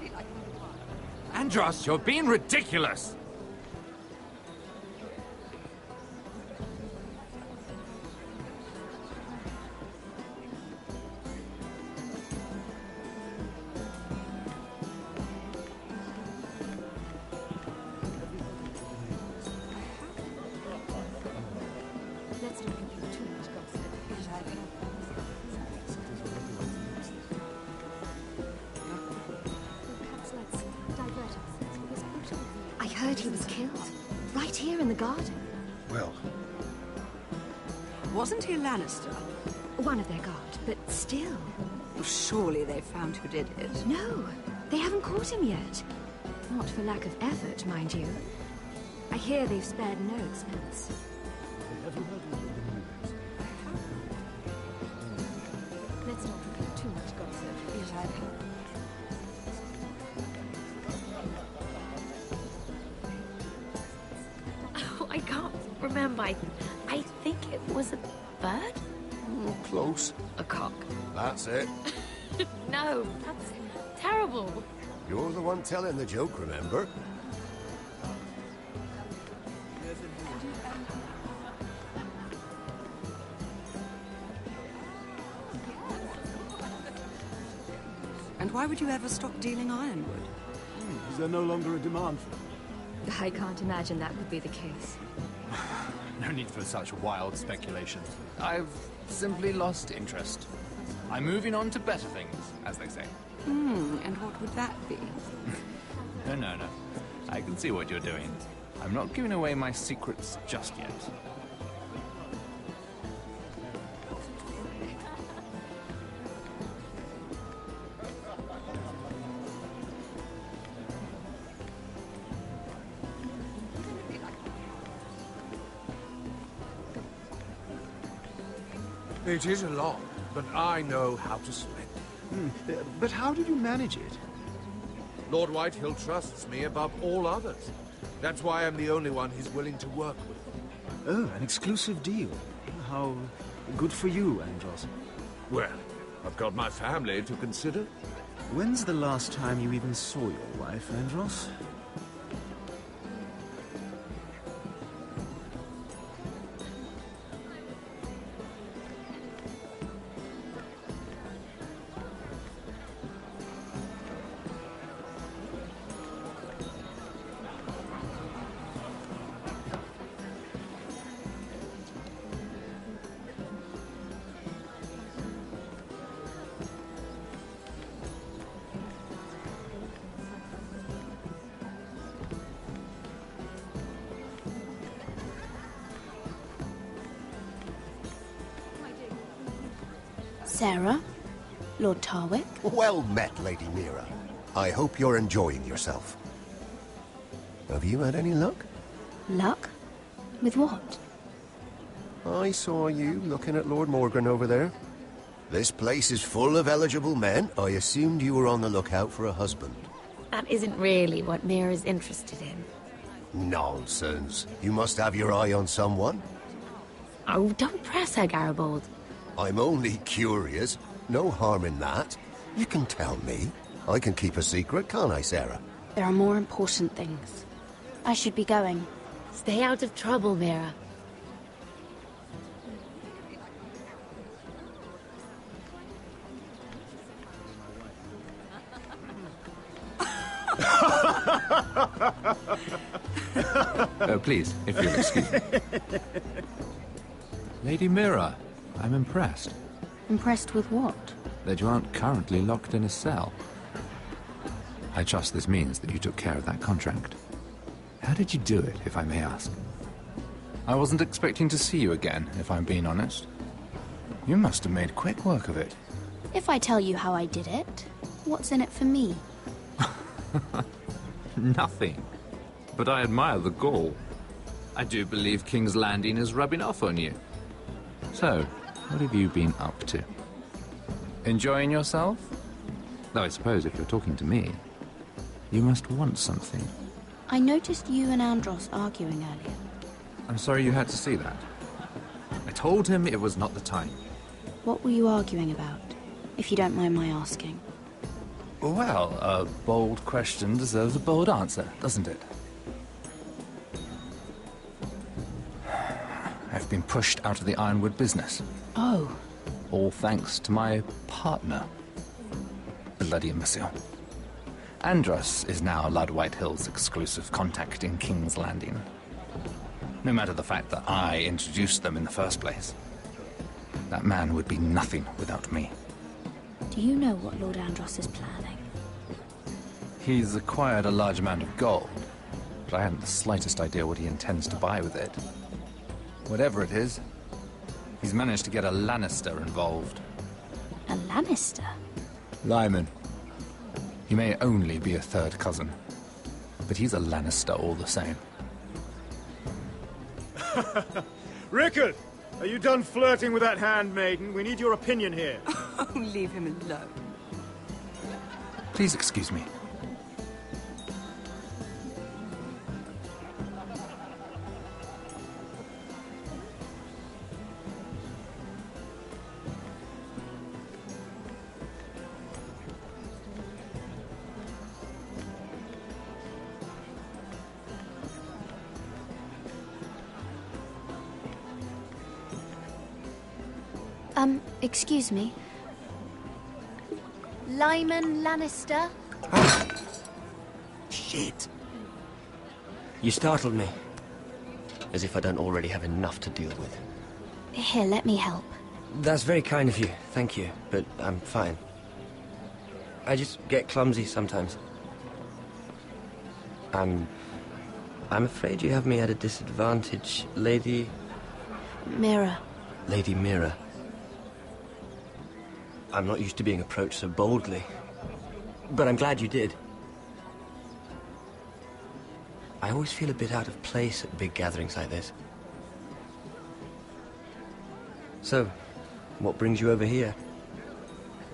Andros, you're being ridiculous! I heard he was killed. Right here in the garden. Well... Wasn't he a Lannister? One of their guard, but still. Well, surely they found who did it. No, they haven't caught him yet. Not for lack of effort, mind you. I hear they've spared no expense. Let's not repeat too much gossip. Yes, I've heard. Oh, I can't remember. I think it was a bird? Close. A cock. That's it. No, that's terrible. You're the one telling the joke, remember? And why would you ever stop dealing ironwood? Is there no longer a demand for it? I can't imagine that would be the case. No need for such wild speculation. I've simply lost interest. I'm moving on to better things, as they say. And what would that be? No. I can see what you're doing. I'm not giving away my secrets just yet. It is a lot, but I know how to spend it. But how did you manage it? Lord Whitehill trusts me above all others. That's why I'm the only one he's willing to work with. Oh, an exclusive deal. How good for you, Andros. Well, I've got my family to consider. When's the last time you even saw your wife, Andros? Sarah? Lord Tarwick? Well met, Lady Mira. I hope you're enjoying yourself. Have you had any luck? Luck? With what? I saw you looking at Lord Morgan over there. This place is full of eligible men. I assumed you were on the lookout for a husband. That isn't really what Mira's interested in. Nonsense. You must have your eye on someone. Oh, don't press her, Garibaldi. I'm only curious. No harm in that. You can tell me. I can keep a secret, can't I, Sarah? There are more important things. I should be going. Stay out of trouble, Mira. Please, if you'll excuse me. Lady Mira, I'm impressed. Impressed with what? That you aren't currently locked in a cell. I trust this means that you took care of that contract. How did you do it, if I may ask? I wasn't expecting to see you again, if I'm being honest. You must have made quick work of it. If I tell you how I did it, what's in it for me? Nothing. But I admire the gall. I do believe King's Landing is rubbing off on you. So, what have you been up to? Enjoying yourself? Though I suppose if you're talking to me, you must want something. I noticed you and Andros arguing earlier. I'm sorry you had to see that. I told him it was not the time. What were you arguing about, if you don't mind my asking? Well, a bold question deserves a bold answer, doesn't it? I've been pushed out of the ironwood business. Oh. All thanks to my partner. Bloody imbecile. Andros is now Lord Whitehill's exclusive contact in King's Landing. No matter the fact that I introduced them in the first place. That man would be nothing without me. Do you know what Lord Andros is planning? He's acquired a large amount of gold, but I haven't the slightest idea what he intends to buy with it. Whatever it is, he's managed to get a Lannister involved. A Lannister? Lyman. He may only be a third cousin, but he's a Lannister all the same. Rickard! Are you done flirting with that handmaiden? We need your opinion here. Oh, leave him alone. Please excuse me. Excuse me. Lyman Lannister? Shit. You startled me. As if I don't already have enough to deal with. Here, let me help. That's very kind of you, thank you, but I'm fine. I just get clumsy sometimes. I'm afraid you have me at a disadvantage, Lady... Mira. Lady Mira. I'm not used to being approached so boldly. But I'm glad you did. I always feel a bit out of place at big gatherings like this. So, what brings you over here?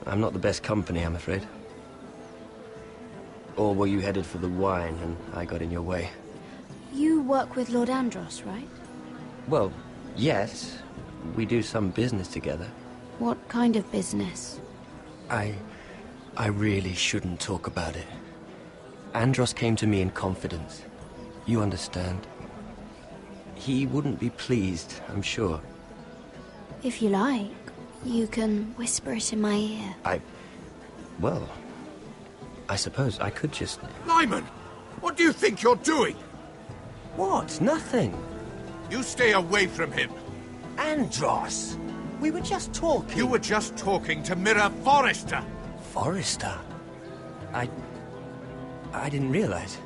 I'm not the best company, I'm afraid. Or were you headed for the wine and I got in your way? You work with Lord Andros, right? Well, yes. We do some business together. What kind of business? I really shouldn't talk about it. Andros came to me in confidence. You understand? He wouldn't be pleased, I'm sure. If you like, you can whisper it in my ear. Well, I suppose I could just... Lyman! What do you think you're doing? What? Nothing. You stay away from him. Andros! We were just talking. You were just talking to Mira Forrester. Forrester? I didn't realize.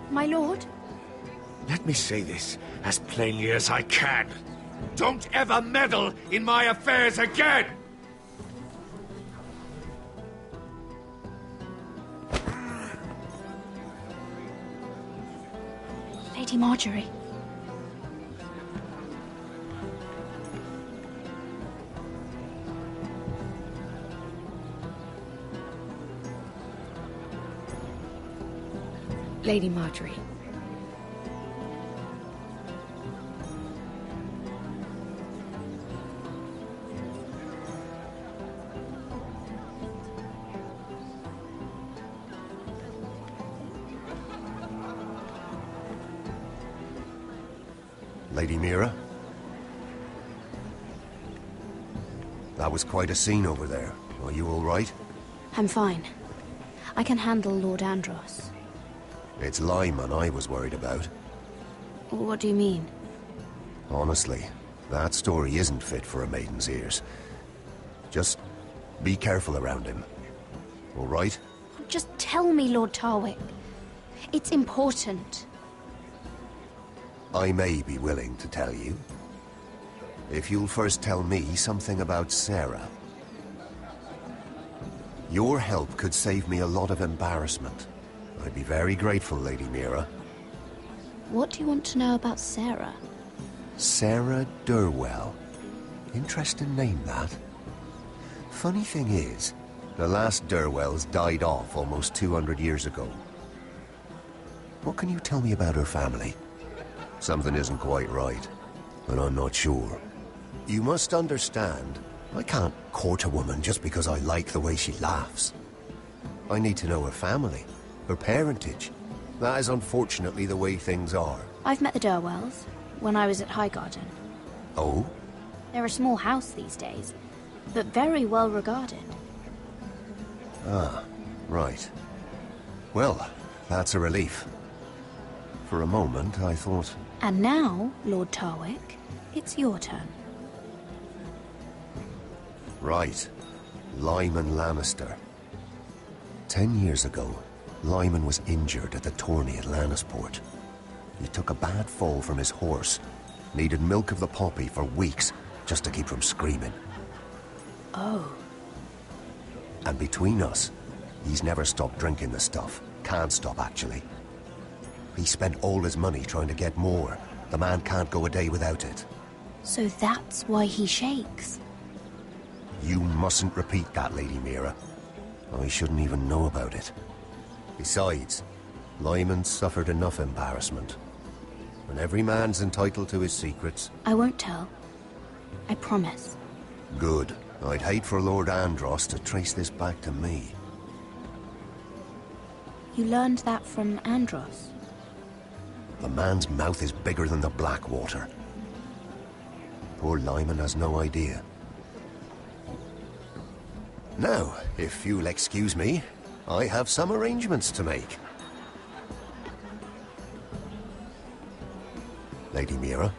My lord? Let me say this as plainly as I can. Don't ever meddle in my affairs again! Lady Marjorie. Lady Marjorie. Lady Mira? That was quite a scene over there. Are you all right? I'm fine. I can handle Lord Andros. It's Lyman I was worried about. What do you mean? Honestly, that story isn't fit for a maiden's ears. Just be careful around him. All right? Just tell me, Lord Tarwick. It's important. I may be willing to tell you. if you'll first tell me something about Sarah. Your help could save me a lot of embarrassment. I'd be very grateful, Lady Mira. What do you want to know about Sarah? Sarah Durwell. Interesting name, that. Funny thing is, the last Durwells died off almost 200 years ago. What can you tell me about her family? Something isn't quite right, but I'm not sure. You must understand, I can't court a woman just because I like the way she laughs. I need to know her family, her parentage. That is unfortunately the way things are. I've met the Durwells when I was at Highgarden. Oh? They're a small house these days, but very well regarded. Ah, right. Well, that's a relief. For a moment, I thought... And now, Lord Tarwick, it's your turn. Right. Lyman Lannister. 10 years ago, Lyman was injured at the tourney at Lannisport. He took a bad fall from his horse. Needed milk of the poppy for weeks, just to keep from screaming. Oh. And between us, he's never stopped drinking the stuff. Can't stop, actually. He spent all his money trying to get more. The man can't go a day without it. So that's why he shakes. You mustn't repeat that, Lady Mira. I shouldn't even know about it. Besides, Lyman suffered enough embarrassment. And every man's entitled to his secrets. I won't tell. I promise. Good. I'd hate for Lord Andros to trace this back to me. You learned that from Andros? The man's mouth is bigger than the Blackwater. Poor Lyman has no idea. Now, if you'll excuse me, I have some arrangements to make. Lady Mira?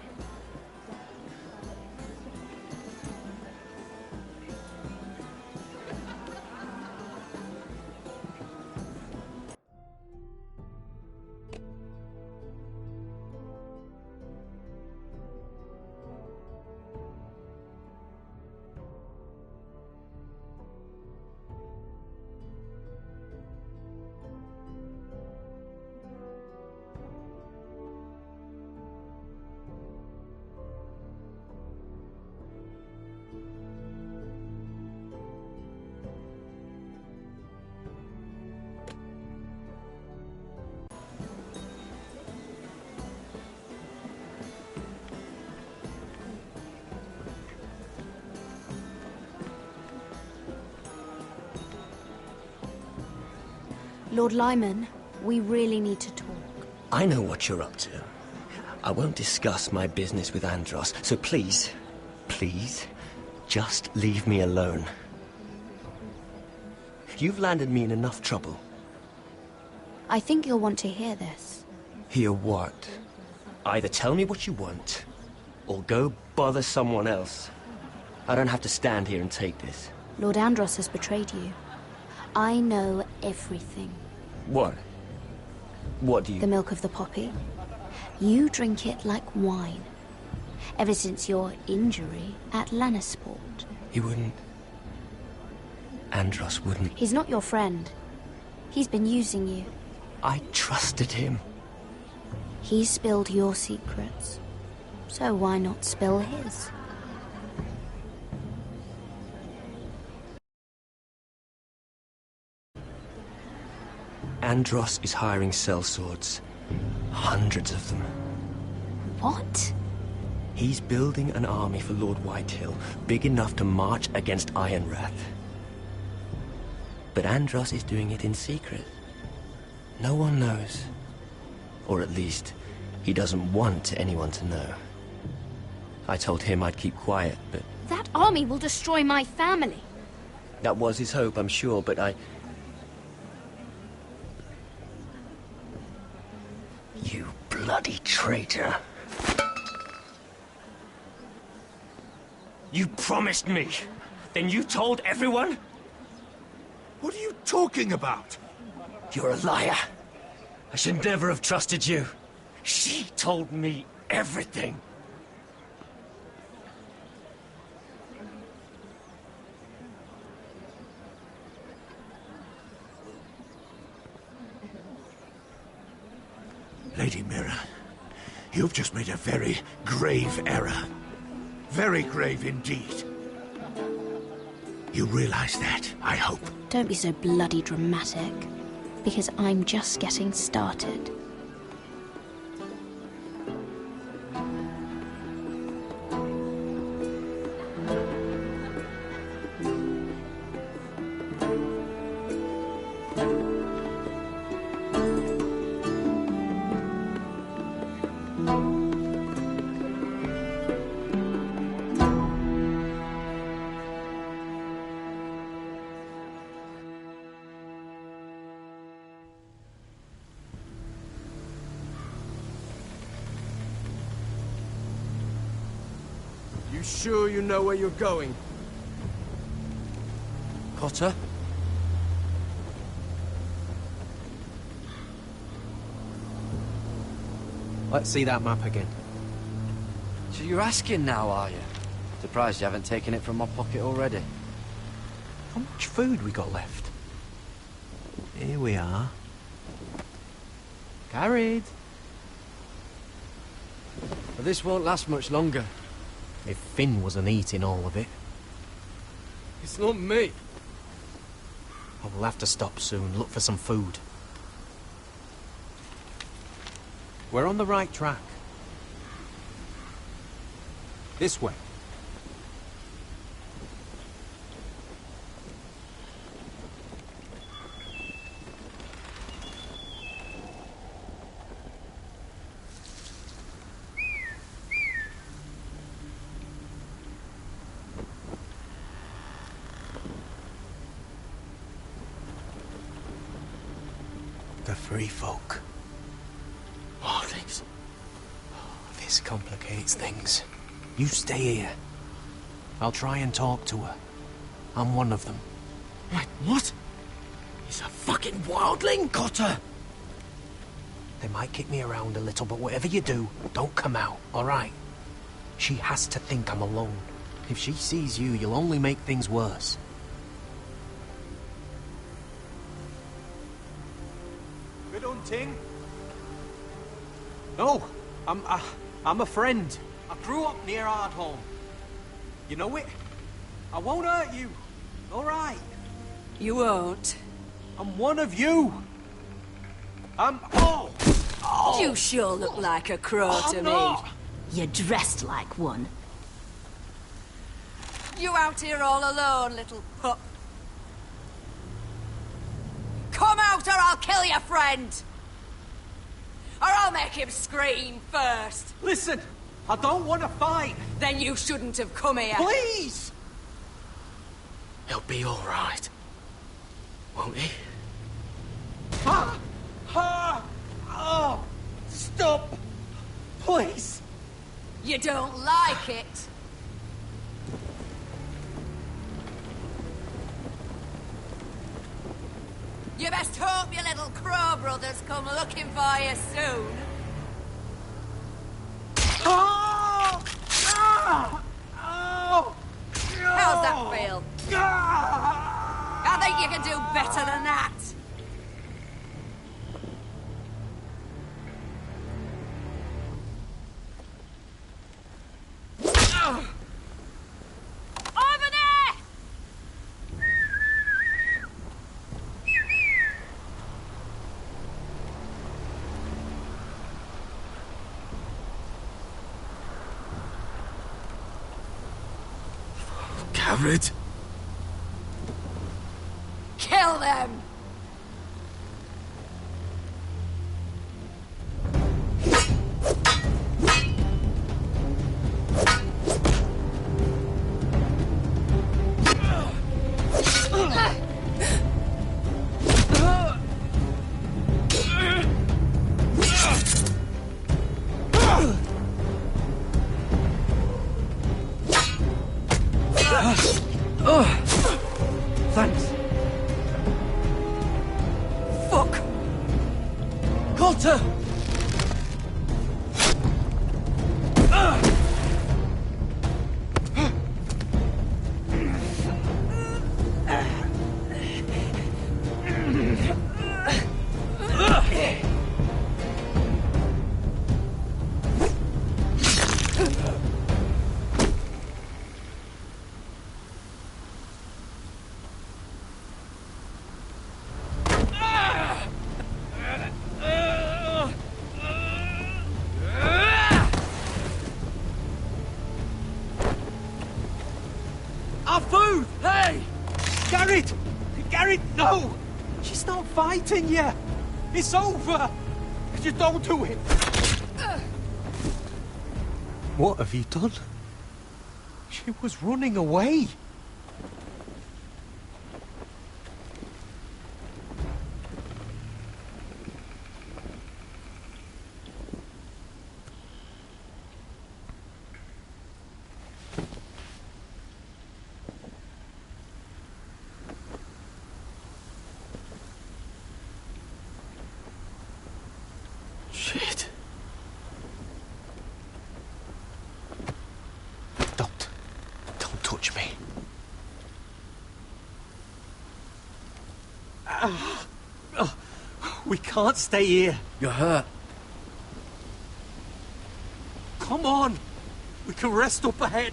Lord Lyman, we really need to talk. I know what you're up to. I won't discuss my business with Andros, so please, please, just leave me alone. You've landed me in enough trouble. I think you'll want to hear this. Hear what? Either tell me what you want, or go bother someone else. I don't have to stand here and take this. Lord Andros has betrayed you. I know everything. What? What do you... The milk of the poppy. You drink it like wine. Ever since your injury at Lannisport. He wouldn't... Andros wouldn't... He's not your friend. He's been using you. I trusted him. He spilled your secrets. So why not spill his? Andros is hiring sellswords. Hundreds of them. What? He's building an army for Lord Whitehill, big enough to march against Ironrath. But Andros is doing it in secret. No one knows. Or at least, he doesn't want anyone to know. I told him I'd keep quiet, but... That army will destroy my family. That was his hope, I'm sure, but I... You bloody traitor. You promised me. Then you told everyone? What are you talking about? You're a liar. I should never have trusted you. She told me everything. Lady Mira, you've just made a very grave error. Very grave indeed. You realize that, I hope. Don't be so bloody dramatic, because I'm just getting started. You sure you know where you're going? Cotter? Let's see that map again. So you're asking now, are you? Surprised you haven't taken it from my pocket already. How much food we got left? Here we are. Carried. But this won't last much longer. If Finn wasn't eating all of it. It's not me. I will have to stop soon, look for some food. We're on the right track. This way. The free folk. Wildlings. This complicates things. You stay here. I'll try and talk to her. I'm one of them. Wait, what? He's a fucking wildling, Cotter! They might kick me around a little, but whatever you do, don't come out, alright? She has to think I'm alone. If she sees you, you'll only make things worse. Good hunting. No, I'm a friend. I grew up near Ardholm. You know it? I won't hurt you. All right. You won't. I'm one of you. Oh! You sure look like a crow to me. You're dressed like one. You out here all alone, little pup? Come out or I'll kill your friend! Or I'll make him scream first. Listen, I don't want to fight. Then you shouldn't have come here. Please! He'll be all right. Won't he? Oh! Stop! Please! You don't like it? You best hope your little crow brothers come looking for you soon. Oh! Ah! Oh! How's that feel? I think you can do better than that. Over there! Garrett? Kill them! Thanks. Our food! Hey! Garrett! Garrett, no! She's not fighting yet! It's over! Just don't do it! What have you done? She was running away! Shit. Don't touch me. We can't stay here. You're hurt. Come on. We can rest up ahead.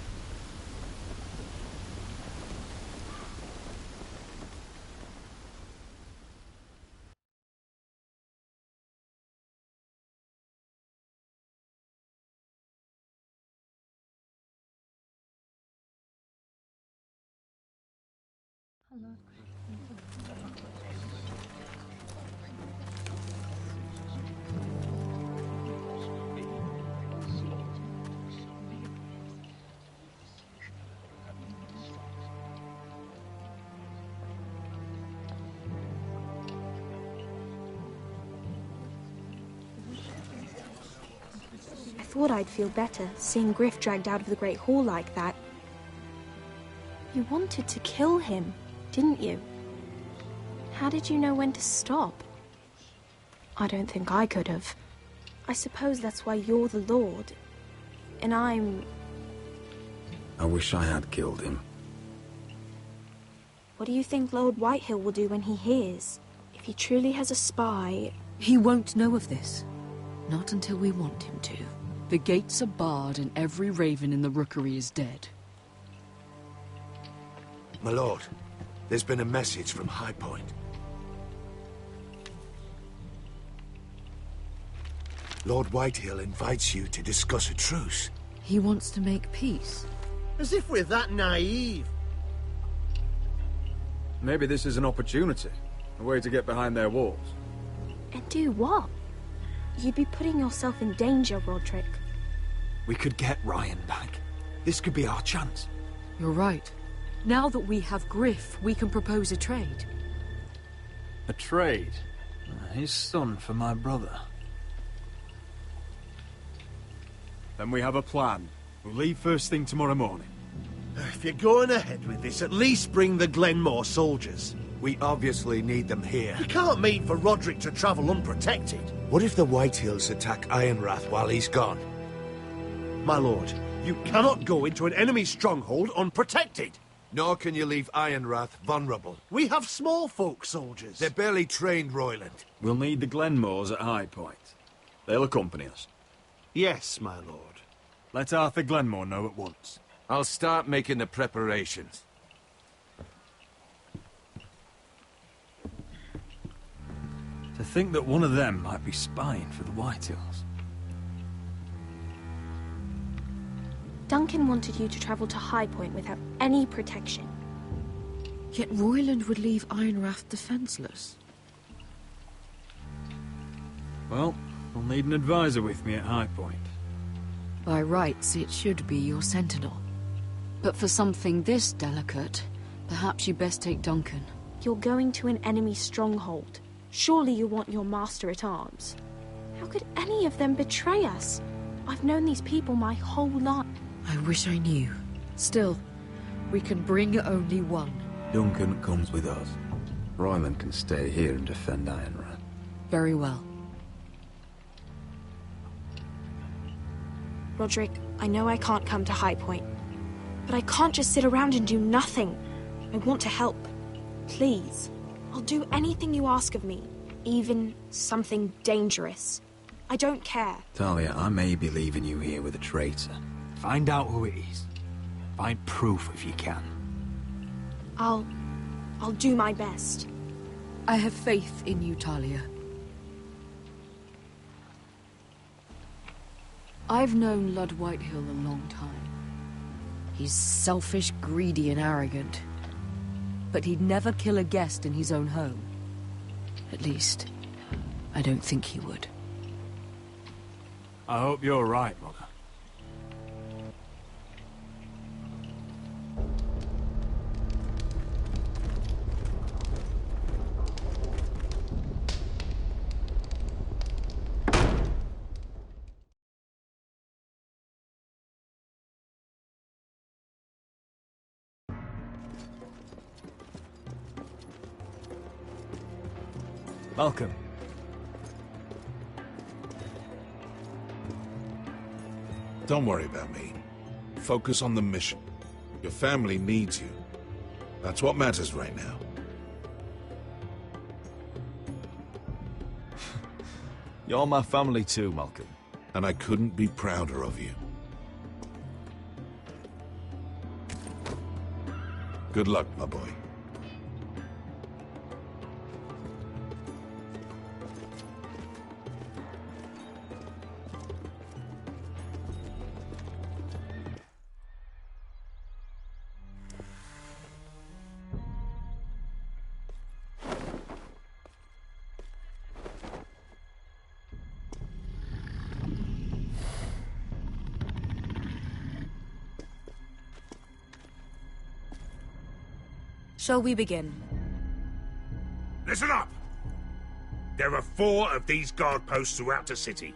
I thought I'd feel better, seeing Griff dragged out of the Great Hall like that. You wanted to kill him, didn't you? How did you know when to stop? I don't think I could have. I suppose that's why you're the Lord, and I'm... I wish I had killed him. What do you think Lord Whitehill will do when he hears? If he truly has a spy... He won't know of this. Not until we want him to. The gates are barred and every raven in the rookery is dead. My lord, there's been a message from High Point. Lord Whitehill invites you to discuss a truce. He wants to make peace. As if we're that naive. Maybe this is an opportunity. A way to get behind their walls. And do what? You'd be putting yourself in danger, Roderick. We could get Ryan back. This could be our chance. You're right. Now that we have Griff, we can propose a trade. A trade? His son for my brother. Then we have a plan. We'll leave first thing tomorrow morning. If you're going ahead with this, at least bring the Glenmore soldiers. We obviously need them here. You can't mean for Roderick to travel unprotected. What if the Whitehills attack Ironrath while he's gone? My lord, you cannot go into an enemy stronghold unprotected. Nor can you leave Ironrath vulnerable. We have small folk soldiers. They're barely trained, Royland. We'll need the Glenmores at High Point. They'll accompany us. Yes, my lord. Let Arthur Glenmore know at once. I'll start making the preparations. To think that one of them might be spying for the Whitehills. Duncan wanted you to travel to High Point without any protection. Yet Royland would leave Ironrath defenseless. Well, I'll need an advisor with me at High Point. By rights, it should be your sentinel. But for something this delicate, perhaps you best take Duncan. You're going to an enemy stronghold. Surely you want your master-at-arms. How could any of them betray us? I've known these people my whole life. I wish I knew. Still, we can bring only one. Duncan comes with us. Royland can stay here and defend Ironrath. Very well. Roderick, I know I can't come to High Point, but I can't just sit around and do nothing. I want to help. Please. I'll do anything you ask of me, even something dangerous. I don't care. Talia, I may be leaving you here with a traitor. Find out who it is. Find proof if you can. I'll do my best. I have faith in you, Talia. I've known Lord Whitehill a long time. He's selfish, greedy, and arrogant. But he'd never kill a guest in his own home. At least, I don't think he would. I hope you're right, Mother. Malcolm. Don't worry about me. Focus on the mission. Your family needs you. That's what matters right now. You're my family too, Malcolm. And I couldn't be prouder of you. Good luck, my boy. Shall we begin? Listen up! There are 4 of these guard posts throughout the city.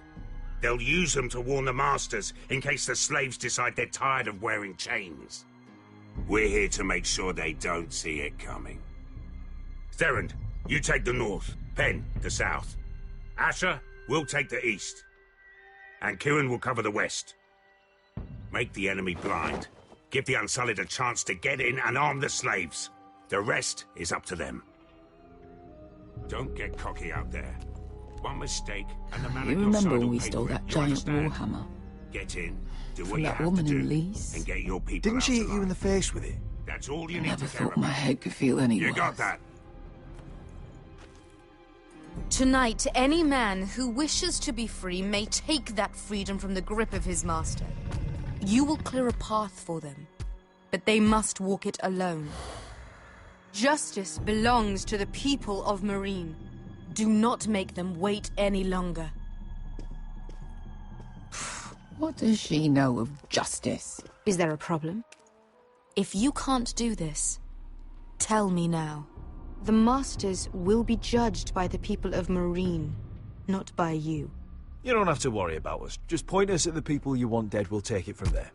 They'll use them to warn the masters in case the slaves decide they're tired of wearing chains. We're here to make sure they don't see it coming. Therend, you take the north. Penn, the south. Asher, we'll take the east. And Kieran will cover the west. Make the enemy blind. Give the Unsullied a chance to get in and arm the slaves. The rest is up to them. Don't get cocky out there. One mistake, and the man You at your remember side when will we pay stole for it. that You giant understand? warhammer? Get in, do what From you that have to woman do, in Lee's? and get your people Didn't out she hit alive. you in the face with it? That's all you need Never to care thought my about. head could feel any You worse. got that? Tonight, any man who wishes to be free may take that freedom from the grip of his master. You will clear a path for them, but they must walk it alone. Justice belongs to the people of Marine. Do not make them wait any longer. What does she know of justice? Is there a problem? If you can't do this, tell me now. The Masters will be judged by the people of Marine, not by you. You don't have to worry about us. Just point us at the people you want dead, we'll take it from there.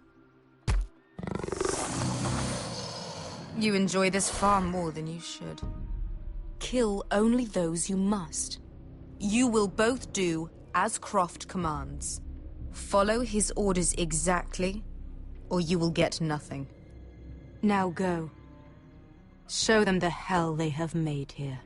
You enjoy this far more than you should. Kill only those you must. You will both do as Croft commands. Follow his orders exactly, or you will get nothing. Now go. Show them the hell they have made here.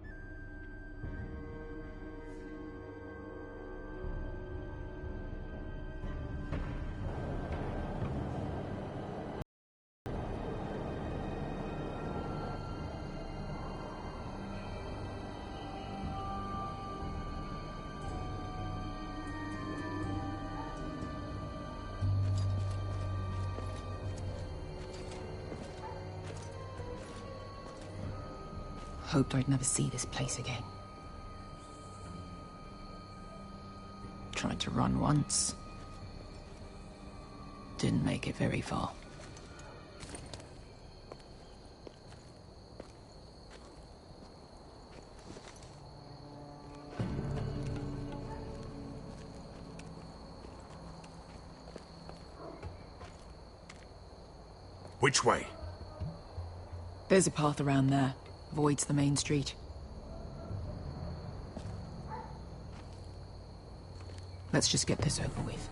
Hoped I'd never see this place again. Tried to run once. Didn't make it very far. Which way? There's a path around there. Avoids the main street. Let's just get this over with.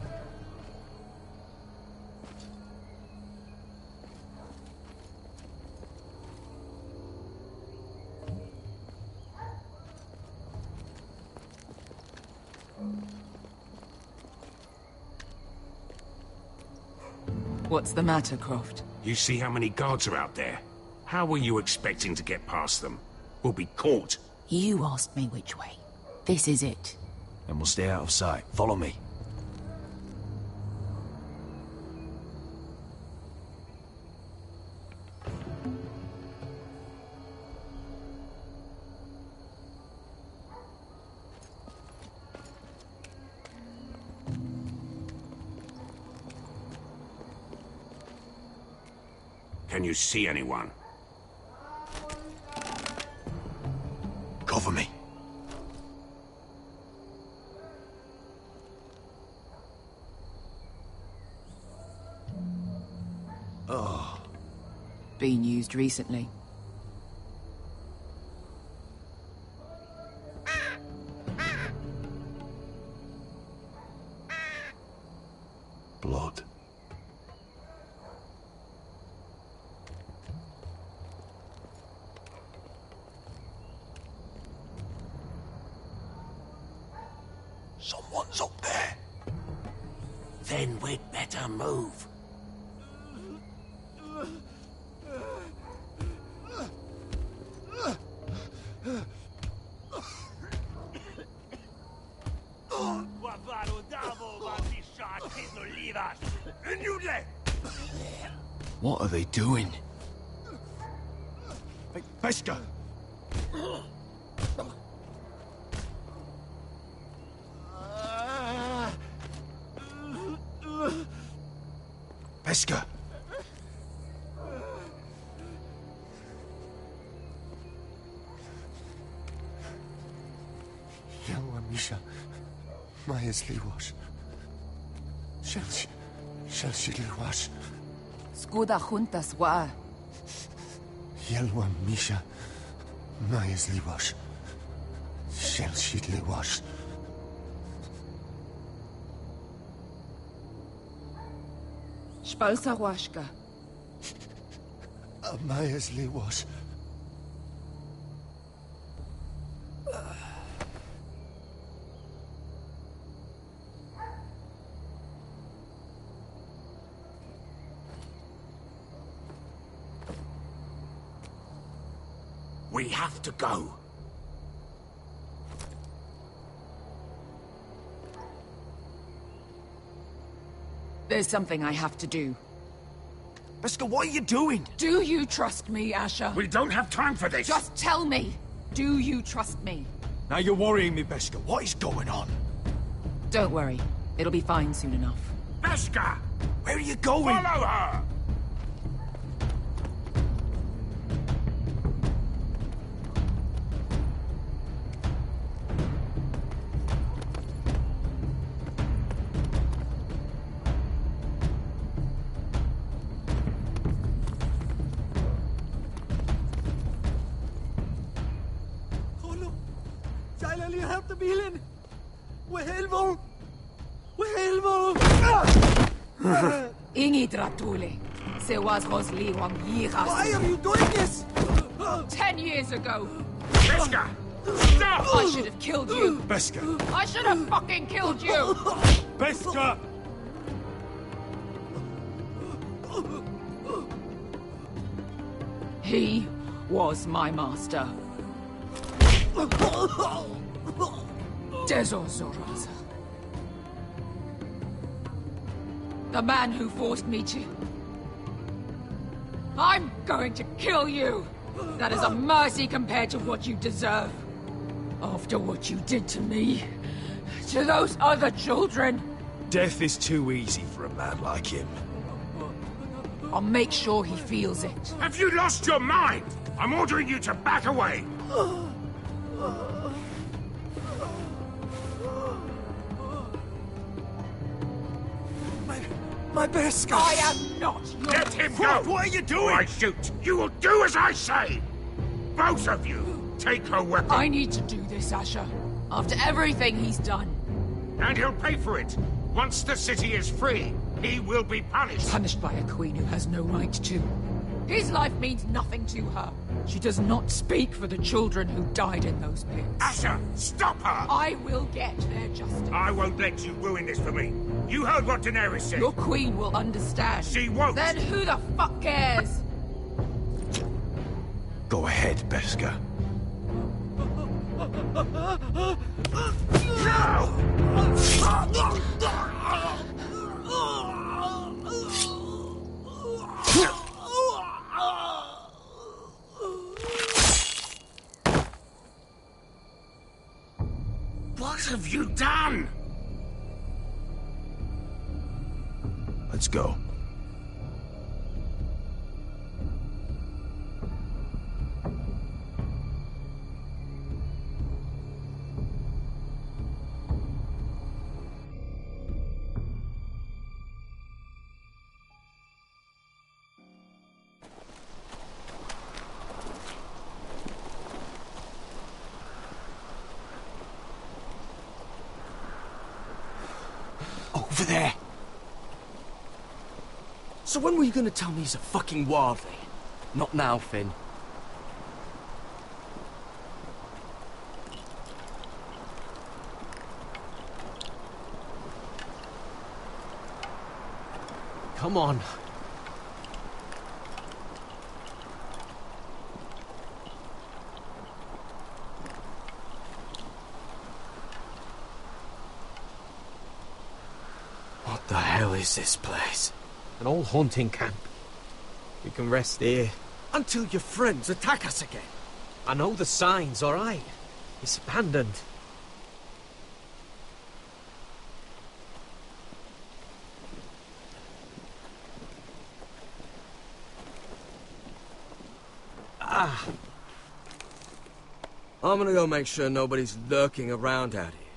What's the matter, Croft? You see how many guards are out there? How were you expecting to get past them? We'll be caught. You asked me which way. This is it. And we'll stay out of sight. Follow me. Can you see anyone? Cover me. Oh. Been used recently. Blood. Someone's up there. Then we'd better move. What are they doing? Hey, Pesca! Pesca! Yelwa Misha, Maya's Liwash. Shall she Liwash? Skuda juntas wa. Yelwa Misha, Maya's Liwash. Shall she Liwash? Spalsa washka. Maya's Liwash. We have to go. There's something I have to do. Pesca, what are you doing? Do you trust me, Asher? We don't have time for this! Just tell me. Do you trust me? Now you're worrying me, Pesca. What is going on? Don't worry. It'll be fine soon enough. Pesca! Where are you going? Follow her! Ingi Dratule. Se was Rosli Wang Yiras. Why are you doing this? 10 years ago. Pesca! Stop! I should have killed you. Pesca! I should have fucking killed you. Pesca! He was my master. Dezozoraza. The man who forced me to... I'm going to kill you! That is a mercy compared to what you deserve. After what you did to me, to those other children. Death is too easy for a man like him. I'll make sure he feels it. Have you lost your mind? I'm ordering you to back away! My Pesca! I am not your... Let him go! What are you doing? Or I shoot! You will do as I say! Both of you! Take her weapon! I need to do this, Asher. After everything he's done. And he'll pay for it! Once the city is free, he will be punished! Punished by a queen who has no right to. His life means nothing to her. She does not speak for the children who died in those pits. Asher, stop her! I will get their justice. I won't let you ruin this for me. You heard what Daenerys said. Your queen will understand. She won't. Then who the fuck cares? Go ahead, Pesca. What have you done? Let's go. there! So when were you gonna tell me he's a fucking wildling? Not now, Finn. Come on. What the hell is this place? An old hunting camp. We can rest here. Until your friends attack us again. I know the signs, alright? It's abandoned. I'm gonna go make sure nobody's lurking around out here.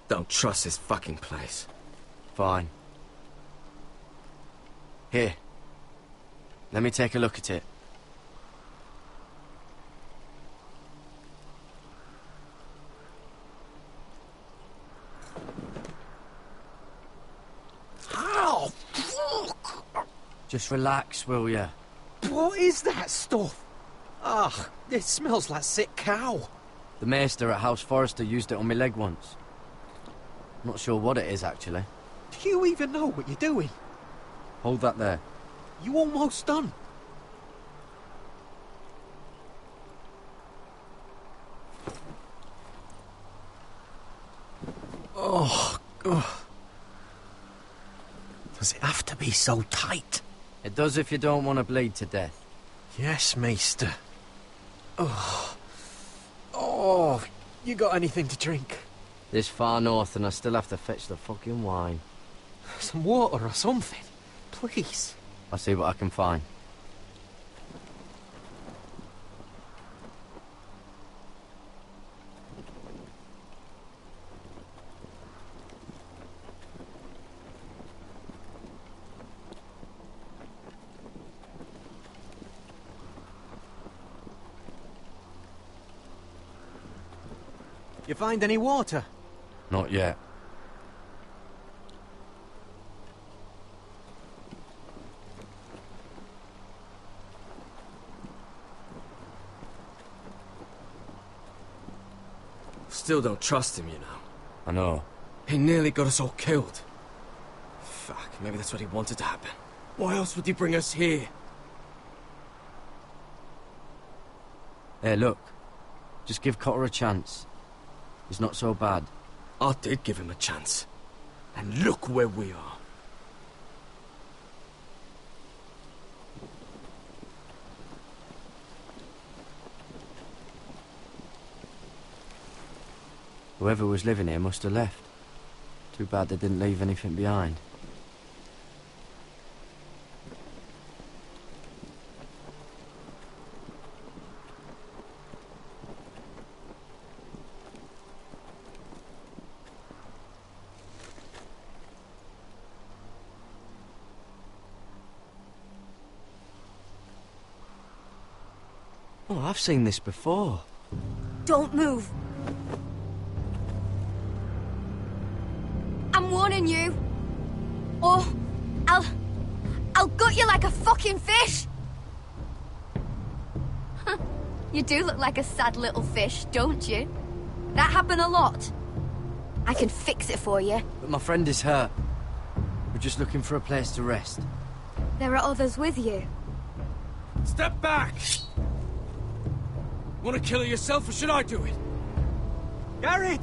Don't trust this fucking place. Fine. Here. Let me take a look at it. Ow! Fuck! Just relax, will ya? What is that stuff? Ugh, it smells like sick cow. The maester at House Forrester used it on my leg once. Not sure what it is, actually. Do you even know what you're doing? Hold that there. You almost done. Oh, ugh. Does it have to be so tight? It does if you don't want to bleed to death. Yes, Maester. Oh. Oh, you got anything to drink? This far north and I still have to fetch the fucking wine. Some water or something, please. I'll see what I can find. You find any water? Not yet. Still don't trust him, you know. I know. He nearly got us all killed. Fuck, maybe that's what he wanted to happen. Why else would he bring us here? Hey, look. Just give Cotter a chance. He's not so bad. I did give him a chance. And look where we are. Whoever was living here must have left. Too bad they didn't leave anything behind. Oh, I've seen this before. Don't move. I'm warning you. Or I'll gut you like a fucking fish. You do look like a sad little fish, don't you? That happened a lot. I can fix it for you. But my friend is hurt. We're just looking for a place to rest. There are others with you. Step back! Want to kill her yourself, or should I do it? Garrett!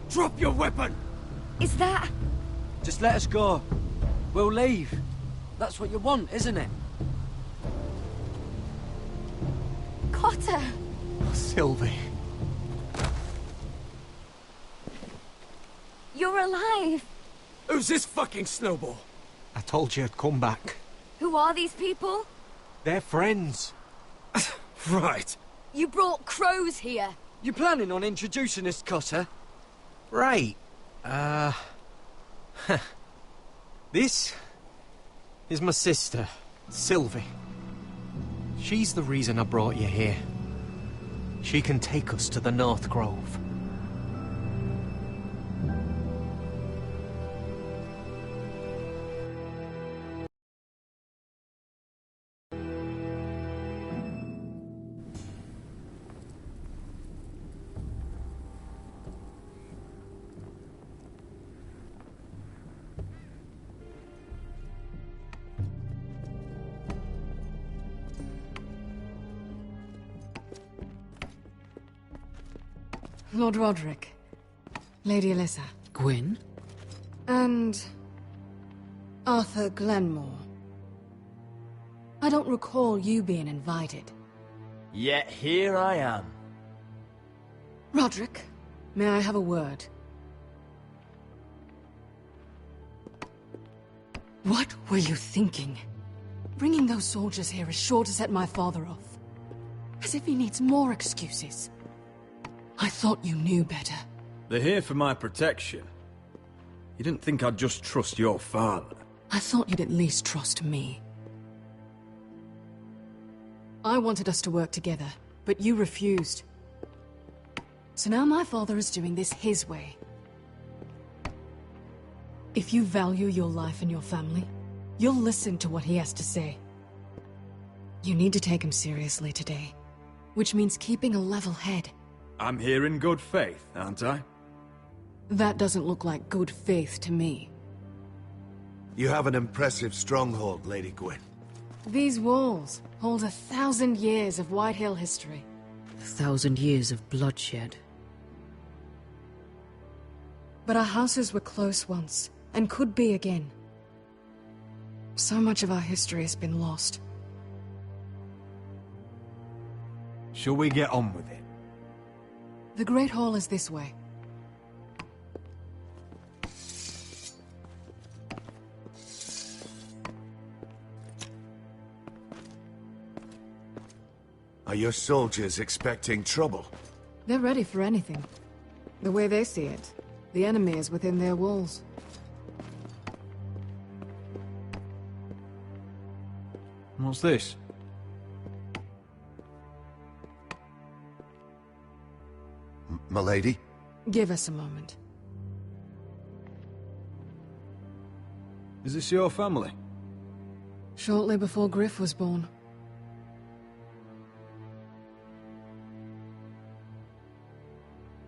Drop your weapon! Is that... Just let us go. We'll leave. That's what you want, isn't it? Cotter! Sylvie. You're alive! Who's this fucking snowball? I told you I'd come back. Who are these people? They're friends. Right. You brought crows here. You planning on introducing us, Cotter? Right. This is my sister, Sylvie. She's the reason I brought you here. She can take us to the North Grove. Lord Roderick. Lady Alyssa. Gwyn? And... Arthur Glenmore. I don't recall you being invited. Yet here I am. Roderick, may I have a word? What were you thinking? Bringing those soldiers here is sure to set my father off. As if he needs more excuses. I thought you knew better. They're here for my protection. You didn't think I'd just trust your father. I thought you'd at least trust me. I wanted us to work together, but you refused. So now my father is doing this his way. If you value your life and your family, you'll listen to what he has to say. You need to take him seriously today, which means keeping a level head. I'm here in good faith, aren't I? That doesn't look like good faith to me. You have an impressive stronghold, Lady Gwyn. These walls hold 1,000 years of Whitehill history. 1,000 years of bloodshed. But our houses were close once, and could be again. So much of our history has been lost. Shall we get on with it? The Great Hall is this way. Are your soldiers expecting trouble? They're ready for anything. The way they see it, the enemy is within their walls. What's this? Milady? Give us a moment. Is this your family? Shortly before Griff was born.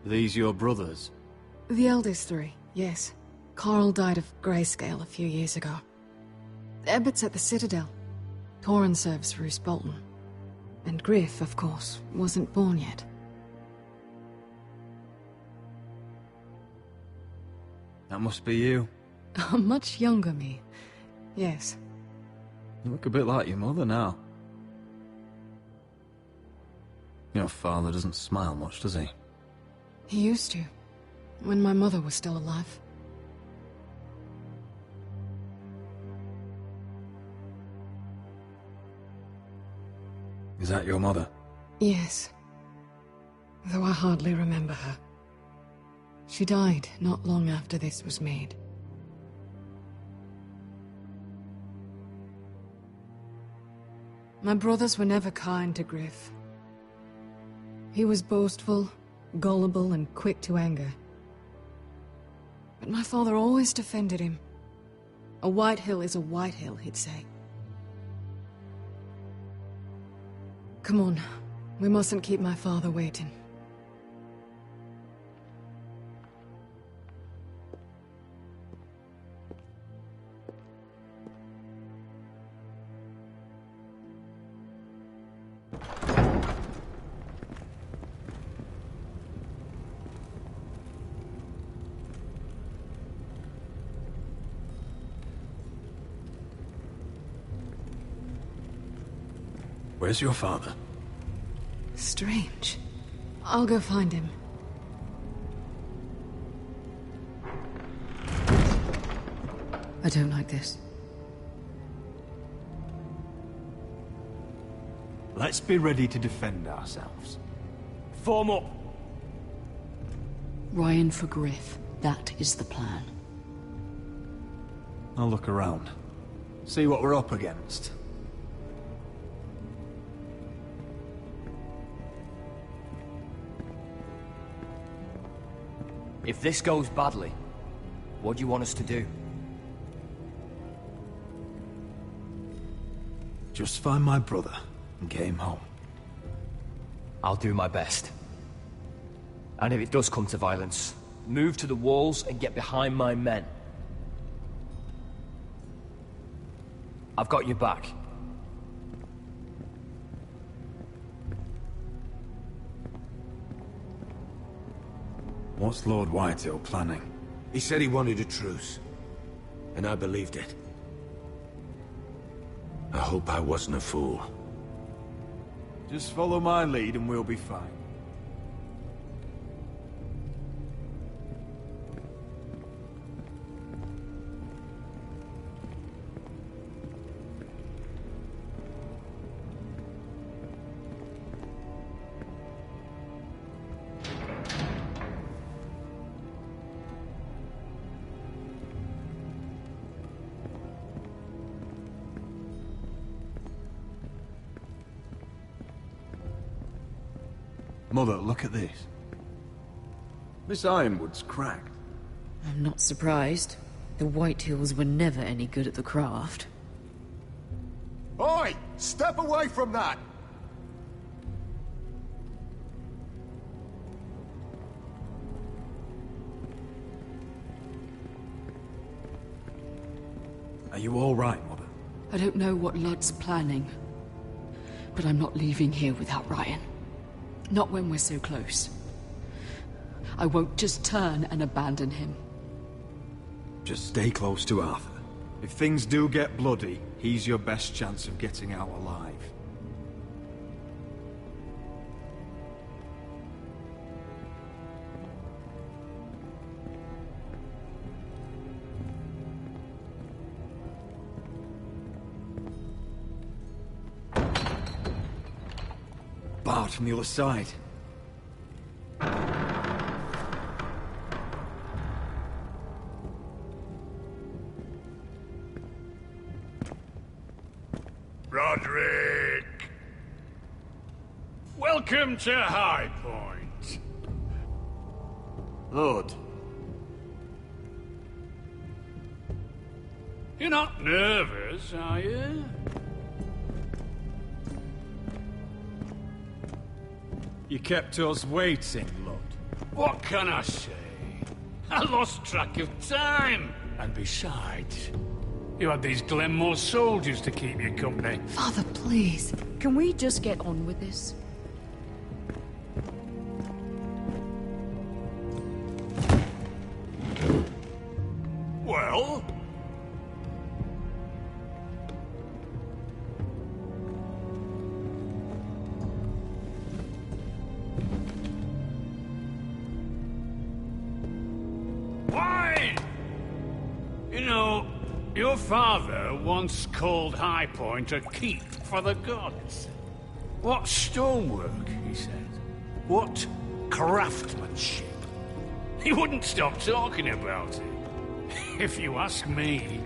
These your brothers? The eldest three, yes. Carl died of grayscale a few years ago. Ebbett's at the Citadel. Torrin serves Roose Bolton. And Griff, of course, wasn't born yet. That must be you. A much younger me. Yes. You look a bit like your mother now. Your father doesn't smile much, does he? He used to, when my mother was still alive. Is that your mother? Yes. Though I hardly remember her. She died not long after this was made. My brothers were never kind to Griff. He was boastful, gullible, and quick to anger. But my father always defended him. A Whitehill is a Whitehill, he'd say. Come on, we mustn't keep my father waiting. Where's your father? Strange. I'll go find him. I don't like this. Let's be ready to defend ourselves. Form up! Ryan for Griff. That is the plan. I'll look around. See what we're up against. If this goes badly, what do you want us to do? Just find my brother and get him home. I'll do my best. And if it does come to violence, move to the walls and get behind my men. I've got your back. What's Lord Whitehill planning? He said he wanted a truce, and I believed it. I hope I wasn't a fool. Just follow my lead and we'll be fine. Mother, look at this. Miss Ironwood's cracked. I'm not surprised. The Whitehills were never any good at the craft. Oi! Step away from that! Are you all right, Mother? I don't know what Ludd's planning, but I'm not leaving here without Ryan. Not when we're so close. I won't just turn and abandon him. Just stay close to Arthur. If things do get bloody, he's your best chance of getting out alive. Barred from the other side. Roderick! Welcome to High Point. Lord. You're not nervous, are you? You kept us waiting, Lord. What can I say? I lost track of time. And besides, you had these Glenmore soldiers to keep you company. Father, please. Can we just get on with this? Well? Why? You know, your father once called High Point a keep for the gods. What stonework, he said. What craftsmanship. He wouldn't stop talking about it. If you ask me,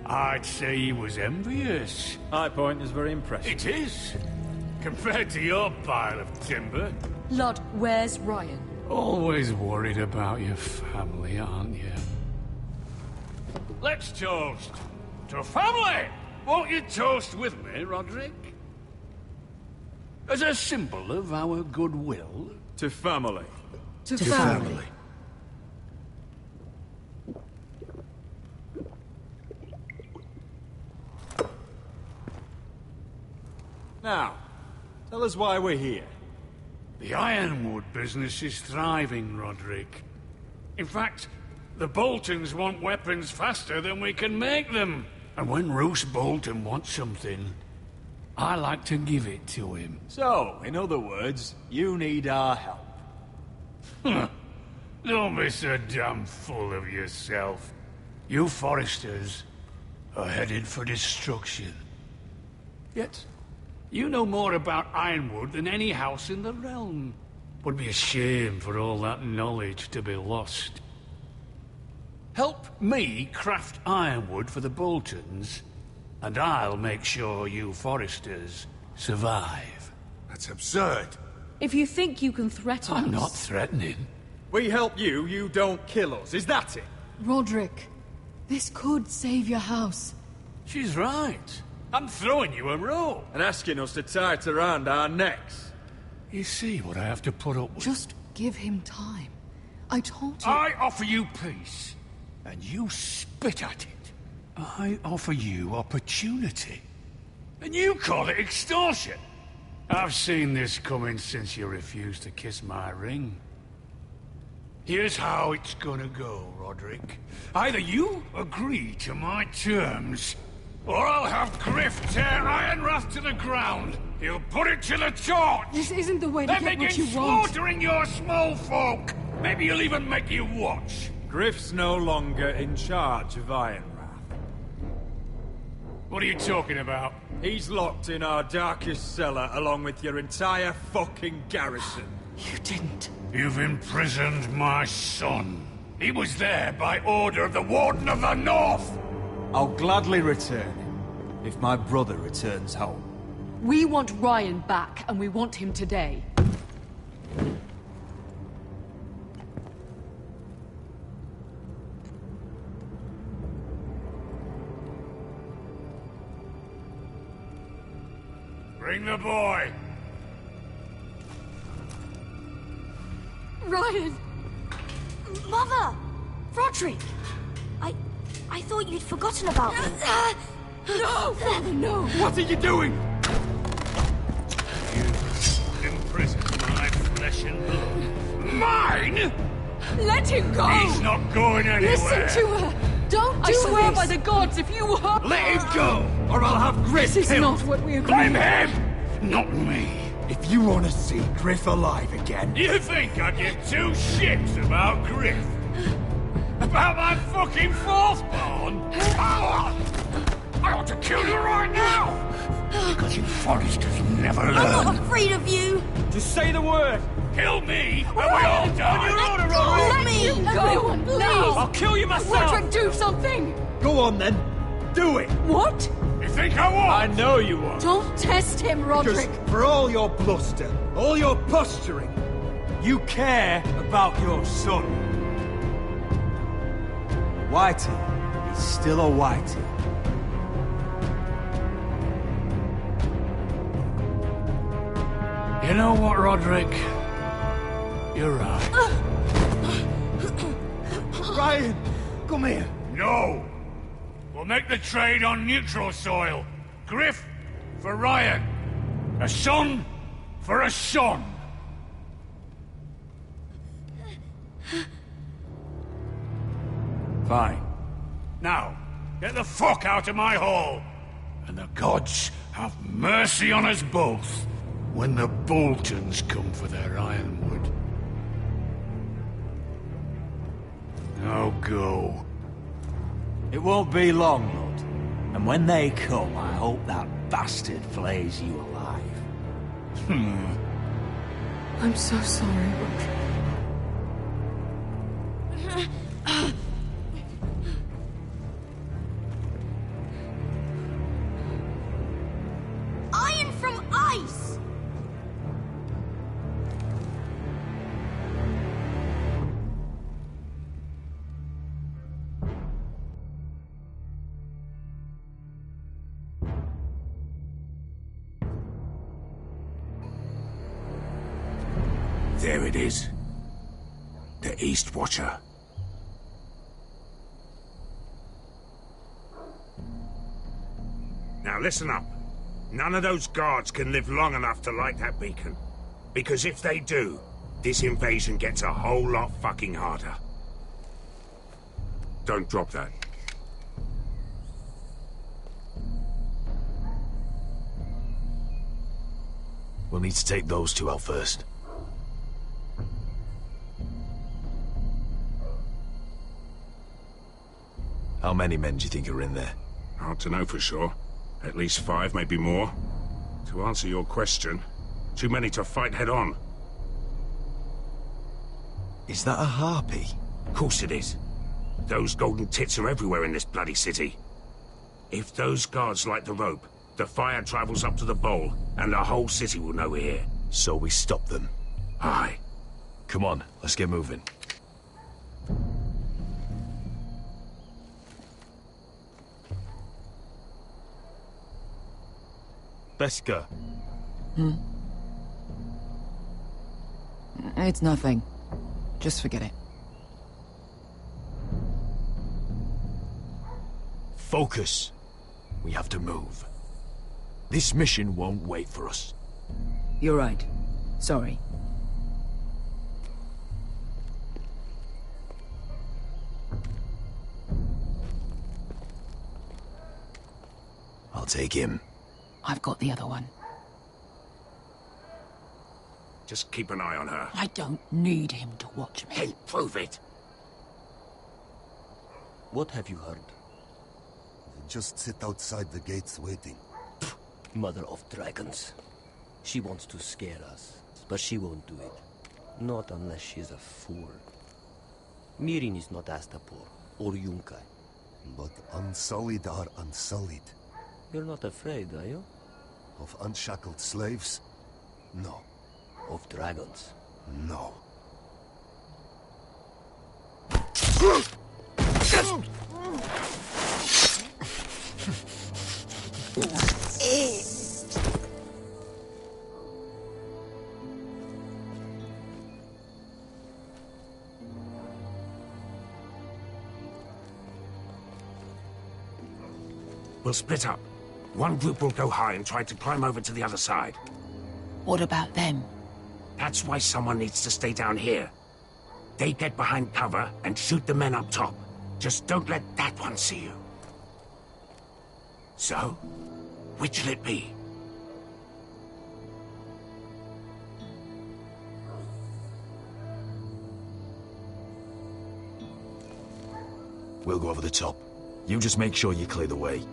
I'd say he was envious. High Point is very impressive. It is. Compared to your pile of timber. Ludd, where's Ryan? Always worried about your family, aren't you? Let's toast to family! Won't you toast with me, Roderick? As a symbol of our goodwill. To family. To family. Now, tell us why we're here. The Ironwood business is thriving, Roderick. In fact, the Boltons want weapons faster than we can make them. And when Roose Bolton wants something, I like to give it to him. So, in other words, you need our help. Don't be so damn full of yourself. You Foresters are headed for destruction. Yet, you know more about Ironwood than any house in the realm. Would be a shame for all that knowledge to be lost. Help me craft ironwood for the Boltons, and I'll make sure you Foresters survive. That's absurd. If you think you can threaten us... I'm not threatening. We help you, you don't kill us. Is that it? Roderick, this could save your house. She's right. I'm throwing you a rope. And asking us to tie it around our necks. You see what I have to put up with? Just give him time. I told you... I offer you peace, and you spit at it. I offer you opportunity, and you call it extortion. I've seen this coming since you refused to kiss my ring. Here's how it's gonna go, Roderick. Either you agree to my terms, or I'll have Griff tear Ironrath to the ground. He'll put it to the torch! This isn't the way to then get what begin you want. slaughtering your small folk! Maybe he'll even make you watch. Griff's no longer in charge of Ironrath. What are you talking about? He's locked in our darkest cellar along with your entire fucking garrison. You didn't. You've imprisoned my son. He was there by order of the Warden of the North! I'll gladly return him, if my brother returns home. We want Ryan back, and we want him today. Bring the boy! Ryan! Mother! Roderick! I thought you'd forgotten about me. No! Father, no! What are you doing? You imprisoned my flesh and blood. Mine?! Let him go! He's not going anywhere! Listen to her! Don't do I swear by the gods, if you hurt... Let him go, or I'll have Griff This is killed. not what we agreed. Blame him, not me. If you want to see Griff alive again... You think I give two shits about Griff? About my fucking fourth born? I ought to kill you right now! Because you Forresters never learn. I'm not afraid of you! Just say the word! Kill me, and we all die! Let me! Everyone, please! I'll kill you myself! Roderick, do something! Go on then, do it! What? You think I won't? I know you won't. Don't test him, Roderick! Because for all your bluster, all your posturing, you care about your son. Whitey is still a Whitey. You know what, Roderick? You're right. Ryan, come here. No! We'll make the trade on neutral soil. Griff for Ryan. A son for a son. Fine. Now, get the fuck out of my hall. And the gods have mercy on us both when the Boltons come for their ironwood. Now go. It won't be long, Lord. And when they come, I hope that bastard flays you alive. I'm so sorry, Roderick. Iron from ice! There it is. The East Watcher. Now listen up. None of those guards can live long enough to light that beacon. Because if they do, this invasion gets a whole lot fucking harder. Don't drop that. We'll need to take those two out first. How many men do you think are in there? Hard to know for sure. At least 5, maybe more. To answer your question, too many to fight head on. Is that a harpy? Of course it is. Those golden tits are everywhere in this bloody city. If those guards light the rope, the fire travels up to the bowl, and the whole city will know we're here. So we stop them? Aye. Come on, let's get moving. Beska. It's nothing. Just forget it. Focus. We have to move. This mission won't wait for us. You're right. Sorry. take him. I've got the other one. Just keep an eye on her. I don't need him to watch me. Hey, prove it. What have you heard? They just sit outside the gates waiting. Mother of dragons. She wants to scare us, but she won't do it. Not unless she's a fool. Mirin is not Astapor or Yunkai. But unsullied are unsullied. You're not afraid, are you? Of unshackled slaves? No. Of dragons? No. We'll split up. One group will go high and try to climb over to the other side. What about them? That's why someone needs to stay down here. They get behind cover and shoot the men up top. Just don't let that one see you. So, which'll it be? We'll go over the top. You just make sure you clear the way.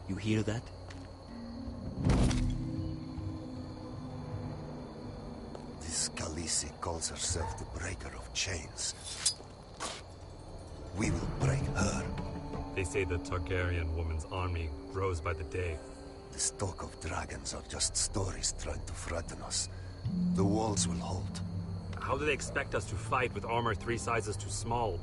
You hear that? This Khaleesi calls herself the Breaker of Chains. We will break her. They say the Targaryen woman's army grows by the day. This talk of dragons are just stories trying to frighten us. The walls will hold. How do they expect us to fight with armor 3 sizes too small?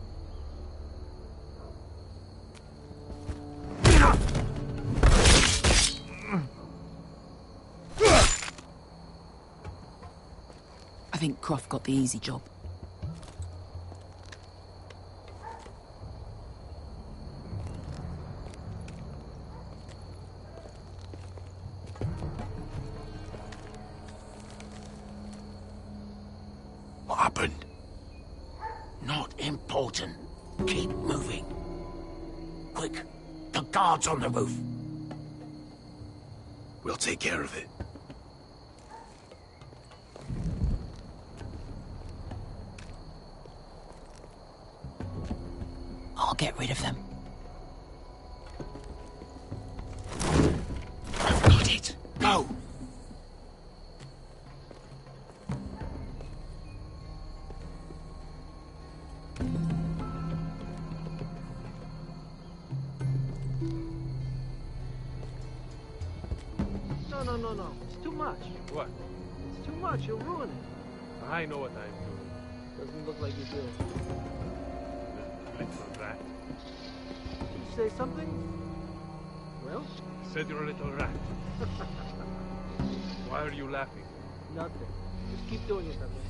I think Croft got the easy job. What happened? Not important. Keep moving. Quick, the guards on the roof. We'll take care of it. I'll get rid of them. I've got it. Go! No. It's too much. What? It's too much. You'll ruin it. I know what I'm doing. Doesn't look like you do. Little rat. Did you say something? Well? Said you're a little rat. Why are you laughing? Nothing. Just keep doing it that way.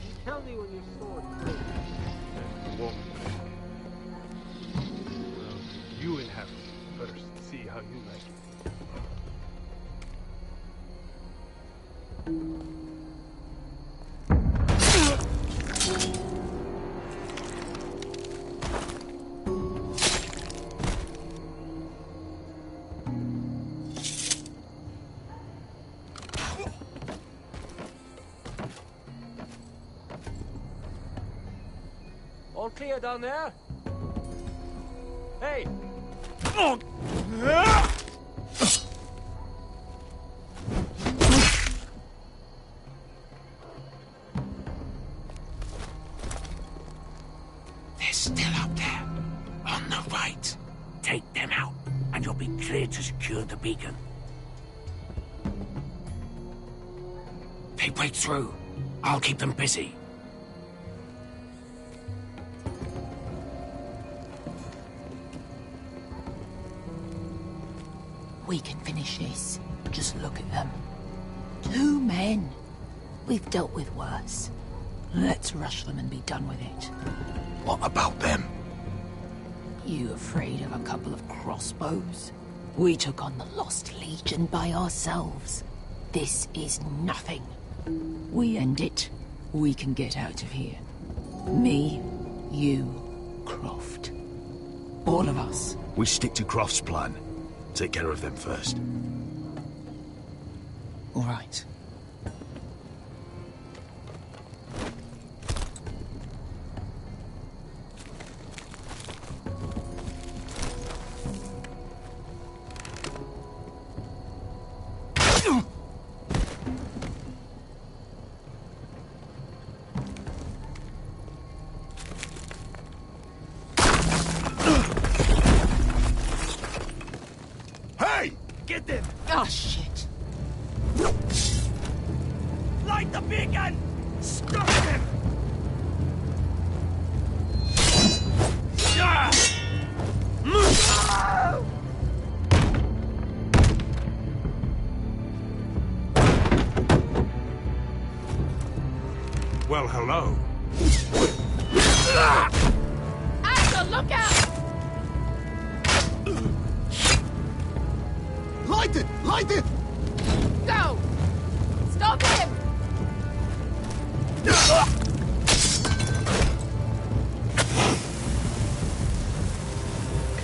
You tell me when your sword breaks. I won't. Well, you inhabit first. See how you like it. All clear down there? Hey! They're still up there. On the right. Take them out, and you'll be clear to secure the beacon. They break through. I'll keep them busy. We can finish this. Just look at them. 2 men. We've dealt with worse. Let's rush them and be done with it. What about them? You afraid of a couple of crossbows? We took on the Lost Legion by ourselves. This is nothing. We end it. We can get out of here. Me, you, Croft. All of us. We stick to Croft's plan. Take care of them first. All right. Get them! Oh, shit. Light the beacon! Stop them! Well, hello. Axel, look out! Light it! Light it! Go! Stop him!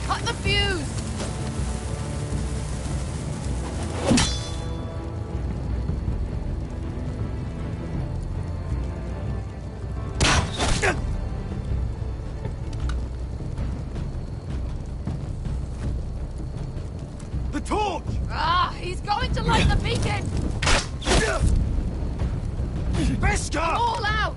Cut the fuse! The torch! Ah, he's going to light the beacon! Beskar! All out!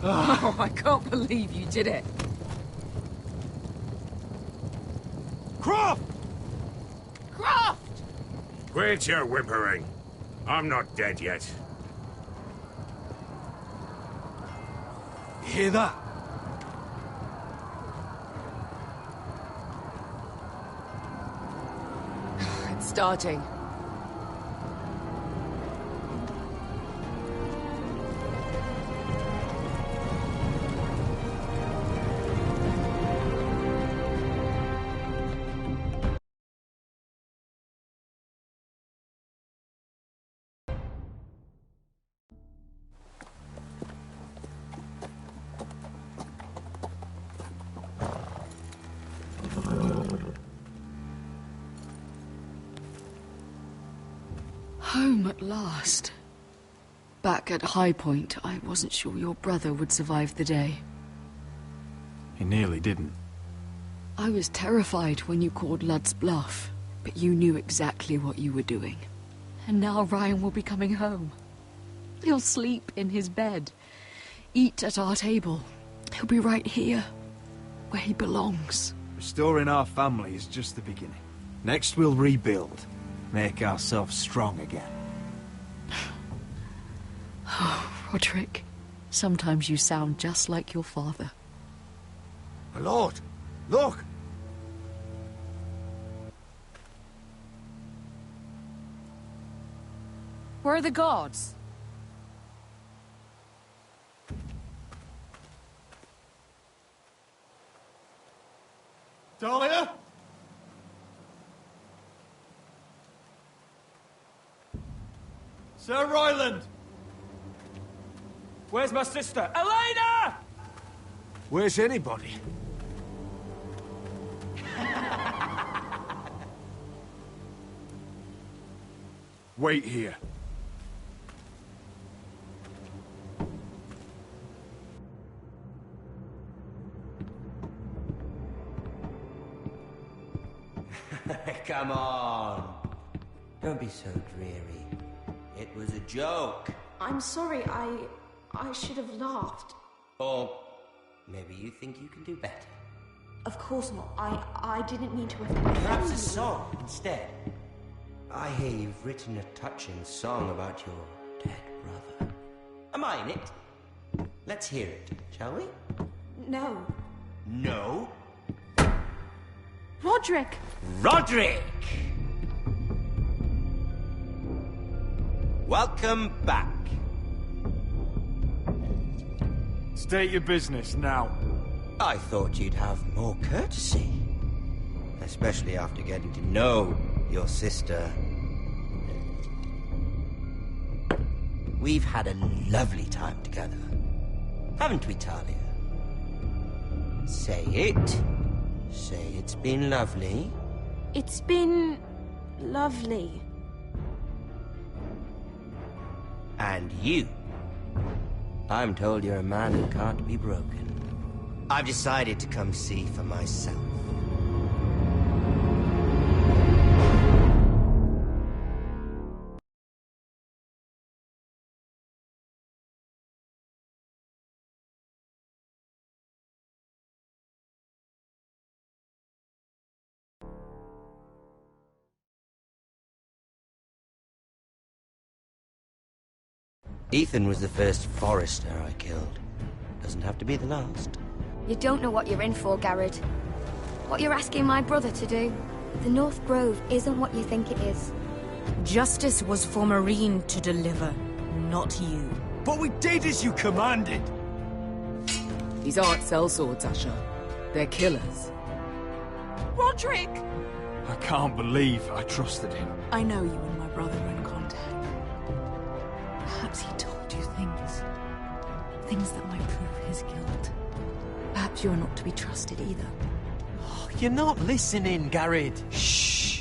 Oh, I can't believe you did it. Croft! Croft! Quit your whimpering. I'm not dead yet. You hear that? It's starting. Home at last. Back at High Point, I wasn't sure your brother would survive the day. He nearly didn't. I was terrified when you called Ludd's bluff, but you knew exactly what you were doing. And now Ryan will be coming home. He'll sleep in his bed, eat at our table. He'll be right here, where he belongs. Restoring our family is just the beginning. Next we'll rebuild. Make ourselves strong again. Oh, Roderick, sometimes you sound just like your father. My lord, look! Where are the guards? Dahlia? Sir Ryland! Where's my sister? Elena! Where's anybody? Wait here. Come on. Don't be so dreary. It was a joke. I'm sorry, I should have laughed. Or maybe you think you can do better. Of course not. I didn't mean to offend Perhaps you. a song instead. I hear you've written a touching song about your dead brother. Am I in it? Let's hear it, shall we? No. No? Roderick! Roderick! Welcome back. State your business now. I thought you'd have more courtesy. Especially after getting to know your sister. We've had a lovely time together. Haven't we, Talia? Say it. Say it's been lovely. It's been... lovely. And you. I'm told you're a man who can't be broken. I've decided to come see for myself. Ethan was the first Forester I killed. Doesn't have to be the last. You don't know what you're in for, Garrett. What you're asking my brother to do. The North Grove isn't what you think it is. Justice was for Marine to deliver, not you. But we did as you commanded! These aren't sellswords, Asher. They're killers. Roderick! I can't believe I trusted him. I know you and my brother were in contact. Perhaps he told you things. Things that might prove his guilt. Perhaps you're not to be trusted either. You're not listening, Garrett. Shh.